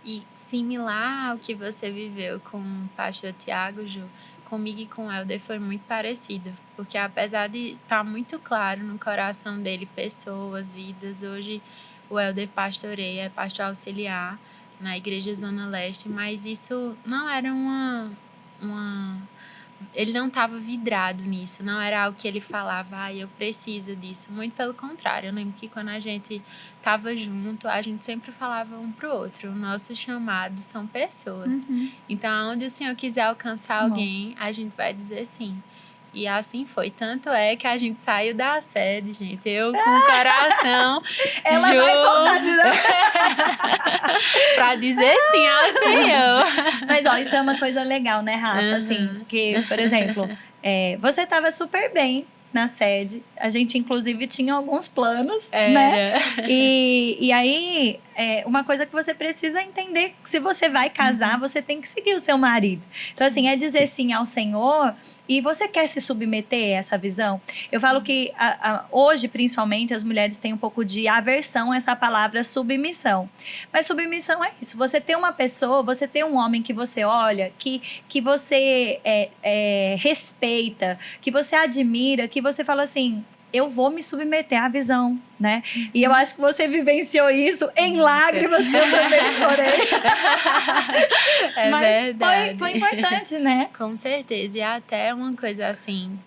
E similar ao que você viveu com o pastor Thiago, Ju, comigo e com o Helder foi muito parecido. Porque apesar de estar muito claro no coração dele pessoas, vidas, hoje o Helder pastoreia, é pastor auxiliar na Igreja Zona Leste, mas isso não era ele não estava vidrado nisso, não era algo que ele falava, eu preciso disso. Muito pelo contrário, eu lembro que quando a gente estava junto, a gente sempre falava um pro outro, o nosso chamado são pessoas. Então, onde o Senhor quiser alcançar alguém, a gente vai dizer sim. E assim foi. Tanto é que a gente saiu da sede, gente. Eu com o coração Ela junto vai contar, pra dizer sim ao Senhor. Mas, ó, isso é uma coisa legal, né, Rafa? Assim, que, por exemplo, você estava super bem na sede. A gente, inclusive, tinha alguns planos, né? E aí, uma coisa que você precisa entender. Se você vai casar, você tem que seguir o seu marido. Então, assim, é dizer sim ao Senhor e você quer se submeter a essa visão. Eu falo que hoje, principalmente, as mulheres têm um pouco de aversão a essa palavra submissão. Mas submissão é isso. Você tem uma pessoa, você tem um homem que você olha, que você respeita, que você admira, que você fala assim... Eu vou me submeter à visão, né? E eu acho que você vivenciou isso em lágrimas, que eu também chorei. Mas verdade. foi importante, né? Com certeza. E até uma coisa assim,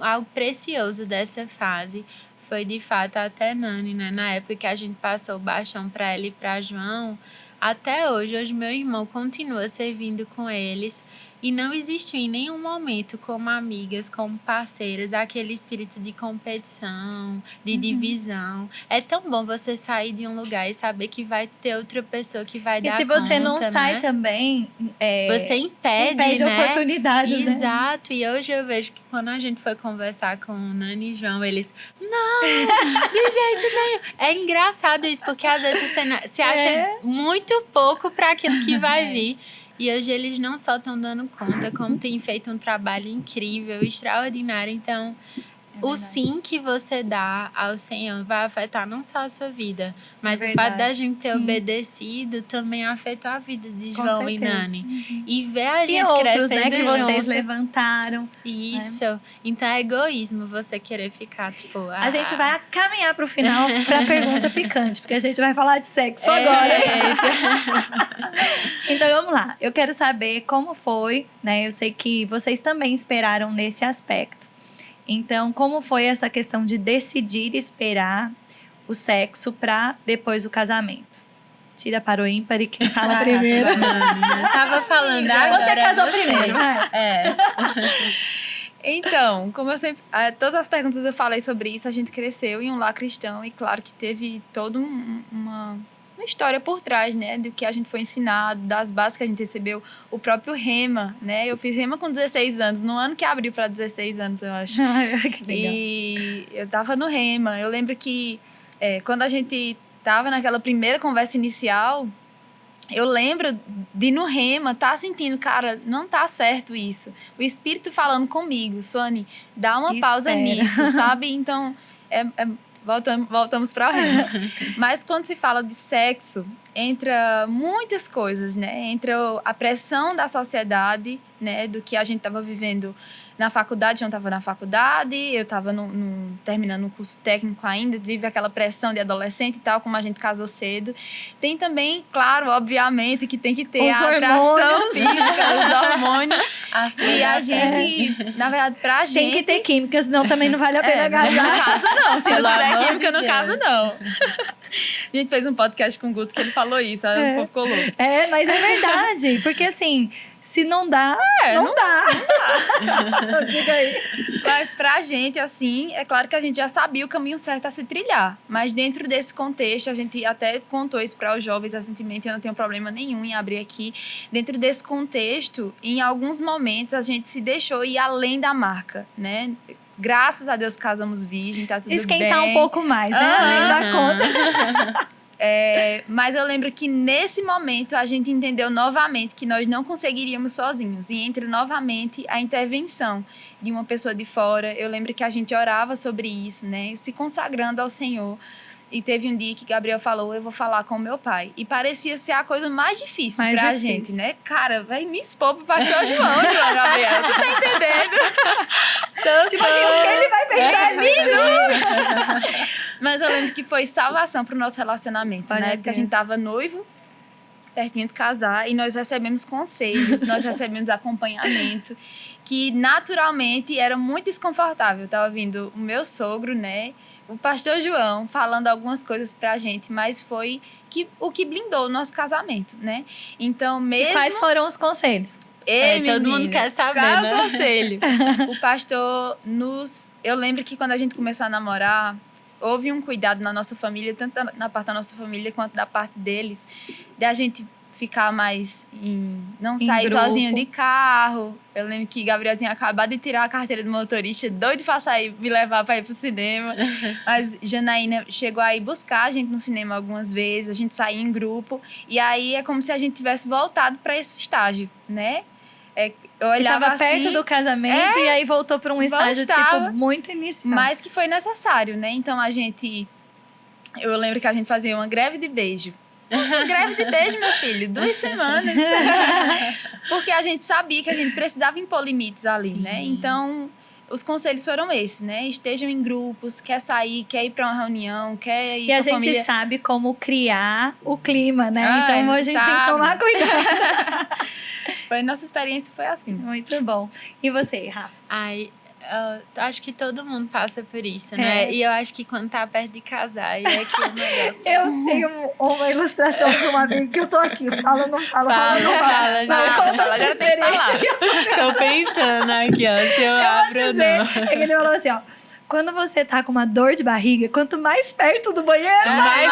algo precioso dessa fase foi, de fato, até Nani, né? Na época que a gente passou o bastão para ela e para João, até hoje meu irmão continua servindo com eles. E não existiu em nenhum momento, como amigas, como parceiras, aquele espírito de competição, de divisão. É tão bom você sair de um lugar e saber que vai ter outra pessoa que vai dar conta, E se você não sai também... você impede, né? oportunidade, né? Exato. E hoje eu vejo que quando a gente foi conversar com o Nani e João, eles... Não, de jeito nenhum. É engraçado isso, porque às vezes você se acha muito pouco para aquilo que vai vir. E hoje eles não só estão dando conta, como têm feito um trabalho incrível, extraordinário. Então, o sim que você dá ao Senhor vai afetar não só a sua vida, mas o fato da gente ter obedecido também afetou a vida de João e Nani. E ver a gente outros, crescendo, né, que vocês levantaram. Isso. Né? Então é egoísmo você querer ficar, tipo... A gente vai caminhar pro final pra pergunta picante, porque a gente vai falar de sexo agora. Então vamos lá. Eu quero saber como foi, né? Eu sei que vocês também esperaram nesse aspecto. Então, como foi essa questão de decidir esperar o sexo para depois do casamento? Tira para o ímpar e quem fala primeiro. Tava falando agora. Você casou primeiro, vai. Então, como eu sempre... todas as perguntas eu falei sobre isso, a gente cresceu em um lar cristão e claro que teve toda uma história por trás, né, do que a gente foi ensinado, das bases que a gente recebeu, o próprio rema, né, eu fiz rema com 16 anos, no ano que abriu para 16 anos, eu acho. Que legal. E eu tava no rema, eu lembro que quando a gente tava naquela primeira conversa inicial, eu lembro de no rema tá sentindo, cara, não tá certo isso, o Espírito falando comigo, Suane, dá uma pausa nisso, sabe, então voltamos para o rema. Mas quando se fala de sexo, entra muitas coisas, né? Entra a pressão da sociedade, né? Do que a gente estava vivendo na faculdade, João estava na faculdade, eu estava terminando um curso técnico ainda, vive aquela pressão de adolescente e tal, como a gente casou cedo. Tem também, claro, obviamente, que tem que ter a atração física, os hormônios. E a gente, na verdade, pra gente... Tem que ter química, senão também não vale a pena casar. No caso, não. Se não tiver química, no caso, não. A gente fez um podcast com o Guto que ele falou isso, aí o povo ficou louco. Mas é verdade, porque assim... Se não dá, não dá. Diga aí. Mas pra gente, assim, é claro que a gente já sabia o caminho certo a se trilhar. Mas dentro desse contexto, a gente até contou isso para os jovens recentemente, eu não tenho problema nenhum em abrir aqui. Dentro desse contexto, em alguns momentos, a gente se deixou ir além da marca, né? Graças a Deus casamos virgem, tá tudo bem. Esquentar um pouco mais, né? Além da conta. Mas eu lembro que nesse momento a gente entendeu novamente que nós não conseguiríamos sozinhos. E entra novamente a intervenção de uma pessoa de fora. Eu lembro que a gente orava sobre isso, né? Se consagrando ao Senhor. E teve um dia que Gabriel falou, eu vou falar com o meu pai. E parecia ser a coisa mais difícil pra gente, né? Cara, vai me expor pro pastor João, Gabriel. Tu tá entendendo? Tipo assim, o que ele vai pensar? Mas eu lembro que foi salvação pro nosso relacionamento, né? Porque a gente tava noivo, pertinho de casar, e nós recebemos conselhos, nós recebemos acompanhamento, que naturalmente era muito desconfortável. Tava vindo o meu sogro, né? O pastor João falando algumas coisas pra gente, mas foi o que blindou o nosso casamento, né? Então, mesmo... E quais foram os conselhos? Todo mundo quer saber, qual né? o conselho? O pastor Eu lembro que quando a gente começou a namorar, houve um cuidado na nossa família, tanto na parte da nossa família quanto da parte deles, de a gente ficar mais não Em sair grupo. sozinho de carro. Eu lembro que Gabriel tinha acabado de tirar a carteira de motorista, doido pra sair, me levar pra ir pro cinema. Mas Janaína chegou a ir buscar a gente no cinema algumas vezes, a gente saía em grupo. E aí é como se a gente tivesse voltado pra esse estágio, né? Eu olhava Tava assim, perto do casamento e aí voltou pra um estágio, voltava, tipo, muito inicial. mas que foi necessário, né? Então eu lembro que a gente fazia uma greve de beijo. Uma greve de beijo, meu filho, 2 semanas. Porque a gente sabia que a gente precisava impor limites ali, né? Então, os conselhos foram esses, né? Estejam em grupos, quer sair, quer ir pra uma reunião, quer ir E com a a gente família. sabe como criar o clima, né? Ai, Então a gente tem que sabe. tomar cuidado. Nossa experiência foi assim. Muito bom. E você, Rafa? Ai, eu acho que todo mundo passa por isso, né? É. E eu acho que quando tá perto de casar, é que o negócio... Eu tenho uma ilustração de um amigo que eu tô aqui. Fala, não fala, fala, não fala. Fala, Vai, já. conta Fala, essa agora tem que falar. experiência. Tô pensando aqui, ó, se eu Eu abro vou ou dizer, não. é que ele falou assim, ó. Quando você tá com uma dor de barriga, quanto mais perto do banheiro, Mas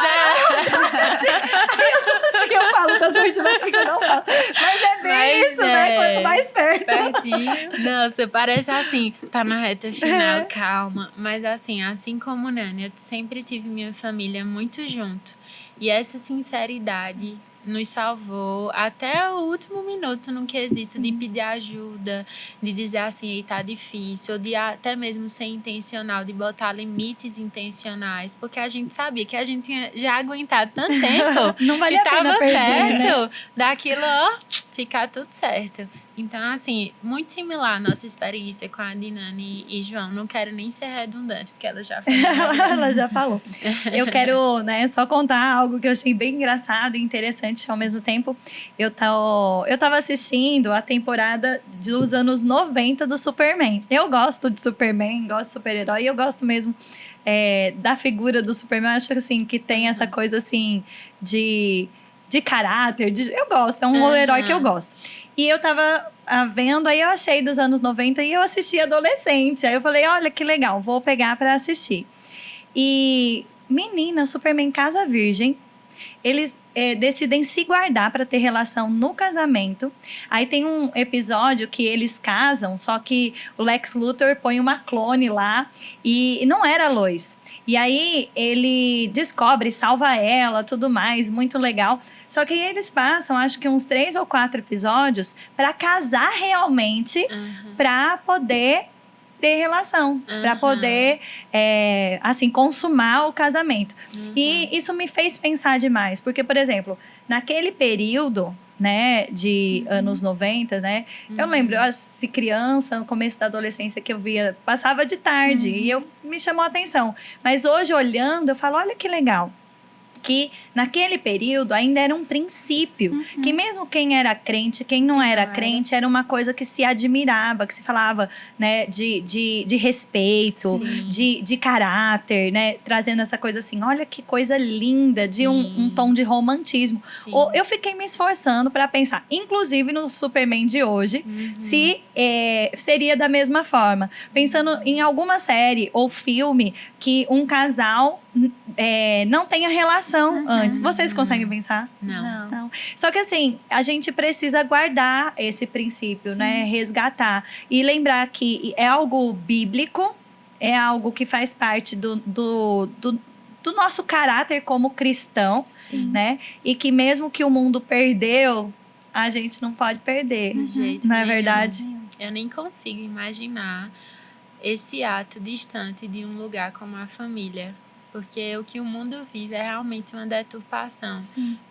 assim, eu falo da dor de barriga, eu não falo. Mas é bem Mas isso, né? é. Quanto mais perto. Pertinho. Nossa, parece assim, tá na reta final, calma. Mas assim como Nani, eu sempre tive minha família muito junto. E essa sinceridade nos salvou até o último minuto no quesito de pedir ajuda, de dizer assim, ei, tá difícil, ou de até mesmo ser intencional, de botar limites intencionais, porque a gente sabia que a gente tinha já aguentado tanto tempo Não vale e a pena tava perder, né? perto daquilo, ó, ficar tudo certo. Então, assim, muito similar a nossa experiência com a Dinani e João. Não quero nem ser redundante, porque ela já fez. Ela já falou. Eu quero, né, só contar algo que eu achei bem engraçado e interessante ao mesmo tempo. Eu tava assistindo a temporada dos anos 90 do Superman. Eu gosto de Superman, gosto de super-herói, e eu gosto mesmo da figura do Superman. Eu acho assim, que tem essa coisa assim de caráter. Eu gosto, é um herói que eu gosto. E eu tava vendo, aí eu achei dos anos 90 e eu assisti adolescente. Aí eu falei, olha que legal, vou pegar pra assistir. E, menina, o Superman casa virgem. Eles decidem se guardar pra ter relação no casamento. Aí tem um episódio que eles casam, só que o Lex Luthor põe uma clone lá e não era a Lois. E aí ele descobre, salva ela, tudo mais, muito legal. Só que aí eles passam, acho que uns 3 ou 4 episódios pra casar realmente, pra poder ter relação, pra poder, assim, consumar o casamento. E isso me fez pensar demais, porque, por exemplo, naquele período, né, de anos 90, né, eu lembro, eu acho que criança, no começo da adolescência que eu via, passava de tarde e me chamou a atenção. Mas hoje, olhando, eu falo, olha que legal. Que naquele período ainda era um princípio, que mesmo quem era crente, quem não era crente, era uma coisa que se admirava, que se falava, né, de respeito, de caráter, né, trazendo essa coisa assim, olha que coisa linda, de um tom de romantismo. Eu fiquei me esforçando para pensar, inclusive no Superman de hoje, se seria da mesma forma. Pensando em alguma série ou filme que um casal não tenha relação antes. Vocês conseguem pensar? Não. Só que assim, a gente precisa guardar esse princípio, né? Resgatar. E lembrar que é algo bíblico, é algo que faz parte do nosso caráter como cristão, né? E que mesmo que o mundo perdeu, a gente não pode perder. De jeito Não é nenhum. verdade? Eu nem consigo imaginar esse ato distante de um lugar como a família. Porque o que o mundo vive é realmente uma deturpação.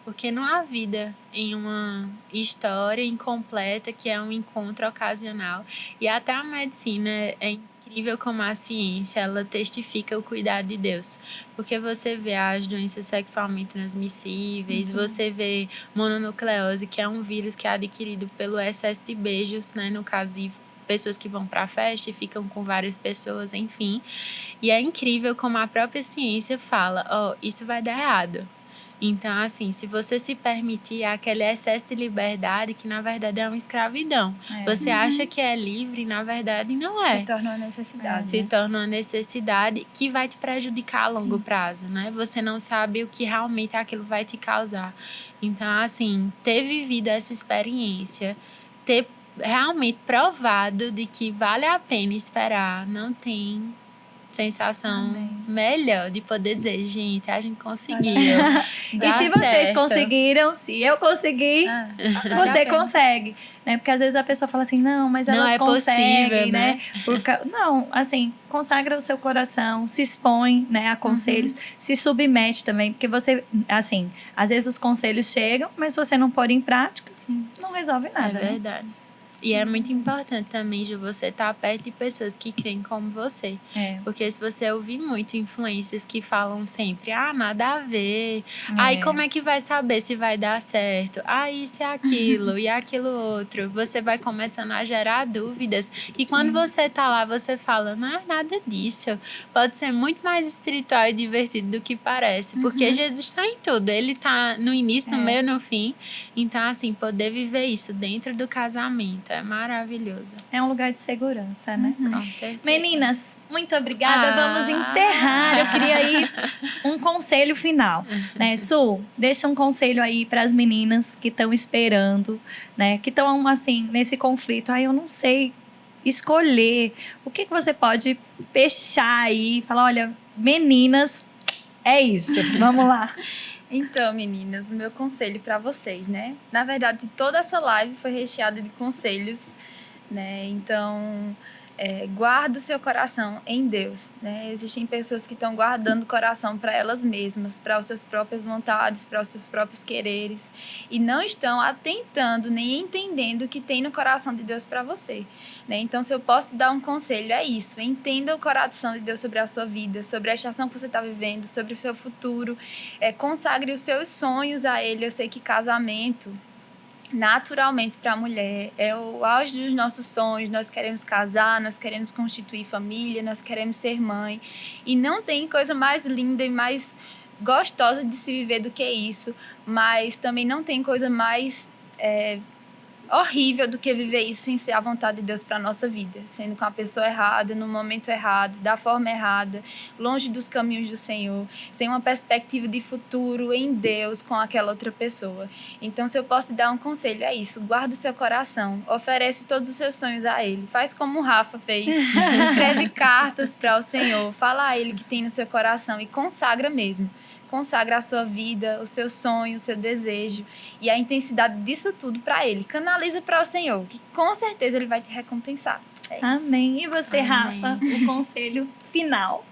Porque não há vida em uma história incompleta que é um encontro ocasional. E até a medicina é incrível como a ciência, ela testifica o cuidado de Deus. Porque você vê as doenças sexualmente transmissíveis, você vê mononucleose, que é um vírus que é adquirido pelo excesso de beijos, né, no caso de pessoas que vão para a festa e ficam com várias pessoas, enfim. E é incrível como a própria ciência fala, isso vai dar errado. Então, assim, se você se permitir aquele excesso de liberdade, que na verdade é uma escravidão. Você acha que é livre, na verdade não é. Se torna uma necessidade. Se torna uma necessidade que vai te prejudicar a longo prazo, né? Você não sabe o que realmente aquilo vai te causar. Então, assim, ter vivido essa experiência, ter realmente provado de que vale a pena esperar, não tem sensação melhor de poder dizer, gente, a gente conseguiu. E se vocês conseguiram, se eu conseguir, você consegue. Né? Porque às vezes a pessoa fala assim, não, mas elas conseguem, possível, né? Não, assim, consagra o seu coração, se expõe, né, a conselhos, se submete também, porque você, assim, às vezes os conselhos chegam, mas se você não pôr em prática, não resolve nada. É verdade. Né? E é muito importante também, Ju, você estar perto de pessoas que creem como você. Porque se você ouvir muito influências que falam sempre, nada a ver. Aí como é que vai saber se vai dar certo? Isso e aquilo, e aquilo outro. Você vai começando a gerar dúvidas. E quando você tá lá, você fala, não é nada disso. Pode ser muito mais espiritual e divertido do que parece. Porque Jesus está em tudo. Ele tá no início, no meio, no fim. Então, assim, poder viver isso dentro do casamento é maravilhoso. É um lugar de segurança, né? Com certeza. Meninas, muito obrigada. Vamos encerrar. Eu queria aí um conselho final, né? Su, deixa um conselho aí para as meninas que estão esperando, né? Que estão, assim, nesse conflito. Eu não sei escolher. O que você pode fechar aí? Falar, olha, meninas, é isso. Vamos lá. Então, meninas, o meu conselho para vocês, né? Na verdade, toda essa live foi recheada de conselhos, né? Então, guarda o seu coração em Deus, né? Existem pessoas que estão guardando o coração para elas mesmas, para as suas próprias vontades, para os seus próprios quereres, e não estão atentando nem entendendo o que tem no coração de Deus para você, né? Então, se eu posso te dar um conselho, é isso: entenda o coração de Deus sobre a sua vida, sobre a estação que você está vivendo, sobre o seu futuro, consagre os seus sonhos a Ele. Eu sei que casamento, naturalmente, para a mulher, é o auge dos nossos sonhos. Nós queremos casar, nós queremos constituir família, nós queremos ser mãe. E não tem coisa mais linda e mais gostosa de se viver do que isso. Mas também não tem coisa mais horrível do que viver isso sem ser a vontade de Deus para a nossa vida. Sendo com a pessoa errada, no momento errado, da forma errada, longe dos caminhos do Senhor, sem uma perspectiva de futuro em Deus com aquela outra pessoa. Então, se eu posso dar um conselho, é isso: guarda o seu coração, oferece todos os seus sonhos a Ele. Faz como o Rafa fez, escreve cartas para o Senhor, fala a Ele que tem no seu coração e consagra mesmo. Consagra a sua vida, o seu sonho, o seu desejo e a intensidade disso tudo para Ele. Canaliza para o Senhor, que com certeza Ele vai te recompensar. Amém. E você, Rafa, o conselho final?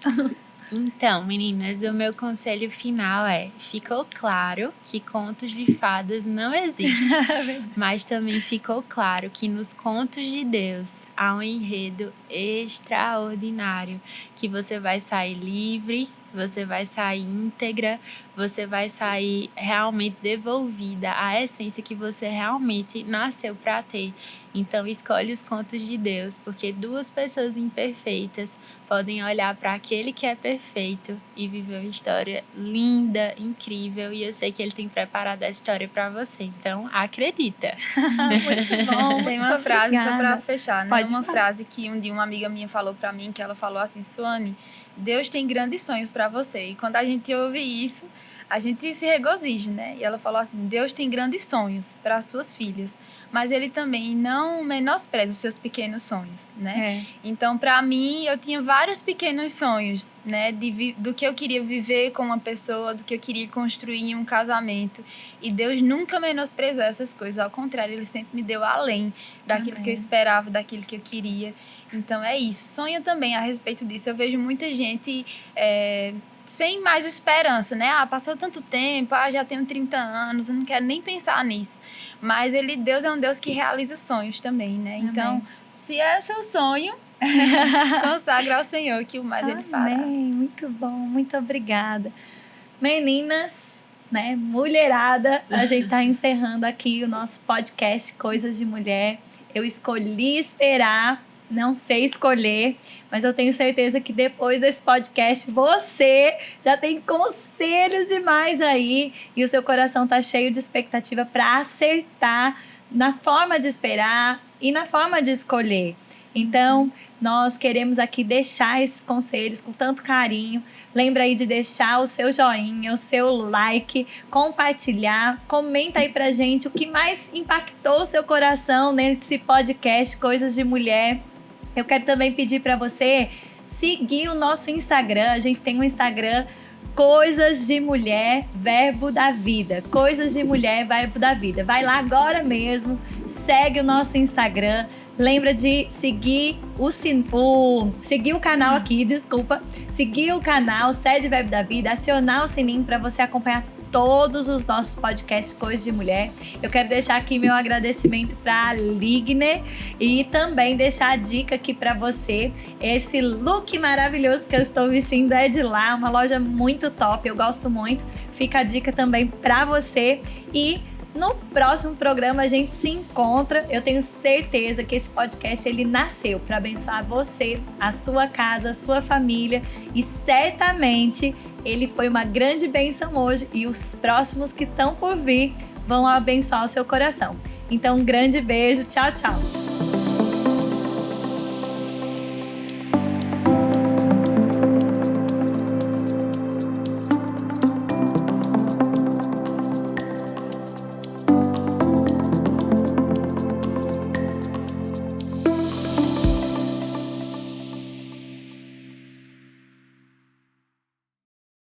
Então, meninas, o meu conselho final ficou claro que contos de fadas não existem, mas também ficou claro que nos contos de Deus há um enredo extraordinário, que você vai sair livre, você vai sair íntegra, você vai sair realmente devolvida à essência que você realmente nasceu para ter. Então, escolhe os contos de Deus, porque duas pessoas imperfeitas podem olhar para aquele que é perfeito e viver uma história linda, incrível, e eu sei que Ele tem preparado essa história para você. Então, acredita. Muito bom. Tem uma frase, obrigada. só para fechar, né? Pode uma falar. frase que um dia uma amiga minha falou para mim, que ela falou assim: Suane, Deus tem grandes sonhos para você. E quando a gente ouve isso, a gente se regozija, né? E ela falou assim: Deus tem grandes sonhos para as suas filhas, mas Ele também não menospreza os seus pequenos sonhos, né? Então, para mim, eu tinha vários pequenos sonhos, né? Do que eu queria viver com uma pessoa, do que eu queria construir em um casamento. E Deus nunca menosprezou essas coisas. Ao contrário, Ele sempre me deu além daquilo que eu esperava, daquilo que eu queria. Então, é isso. Sonha também a respeito disso. Eu vejo muita gente sem mais esperança, né? Passou tanto tempo, já tenho 30 anos, eu não quero nem pensar nisso. Mas Deus é um Deus que realiza sonhos também, né? Amém. Então, se é seu sonho, consagra ao Senhor, que o mais Ele fará. Amém. Muito bom, muito obrigada. Meninas, né? Mulherada, a gente tá encerrando aqui o nosso podcast Coisas de Mulher. Eu escolhi esperar não sei escolher, mas eu tenho certeza que depois desse podcast você já tem conselhos demais aí e o seu coração tá cheio de expectativa para acertar na forma de esperar e na forma de escolher. Então, nós queremos aqui deixar esses conselhos com tanto carinho. Lembra aí de deixar o seu joinha, o seu like, compartilhar. Comenta aí pra gente o que mais impactou o seu coração nesse podcast Coisas de Mulher. Eu quero também pedir para você seguir o nosso Instagram. A gente tem um Instagram Coisas de Mulher, Verbo da Vida. Coisas de Mulher, Verbo da Vida. Vai lá agora mesmo, segue o nosso Instagram. Lembra de seguir seguir o canal aqui, seguir o canal Sede Verbo da Vida, acionar o sininho para você acompanhar todos os nossos podcasts Coisas de Mulher. Eu quero deixar aqui meu agradecimento para a Ligner e também deixar a dica aqui para você. Esse look maravilhoso que eu estou vestindo é de lá, uma loja muito top, eu gosto muito. Fica a dica também para você e no próximo programa a gente se encontra. Eu tenho certeza que esse podcast ele nasceu para abençoar você, a sua casa, a sua família e certamente ele foi uma grande bênção hoje e os próximos que estão por vir vão abençoar o seu coração. Então, um grande beijo, tchau, tchau!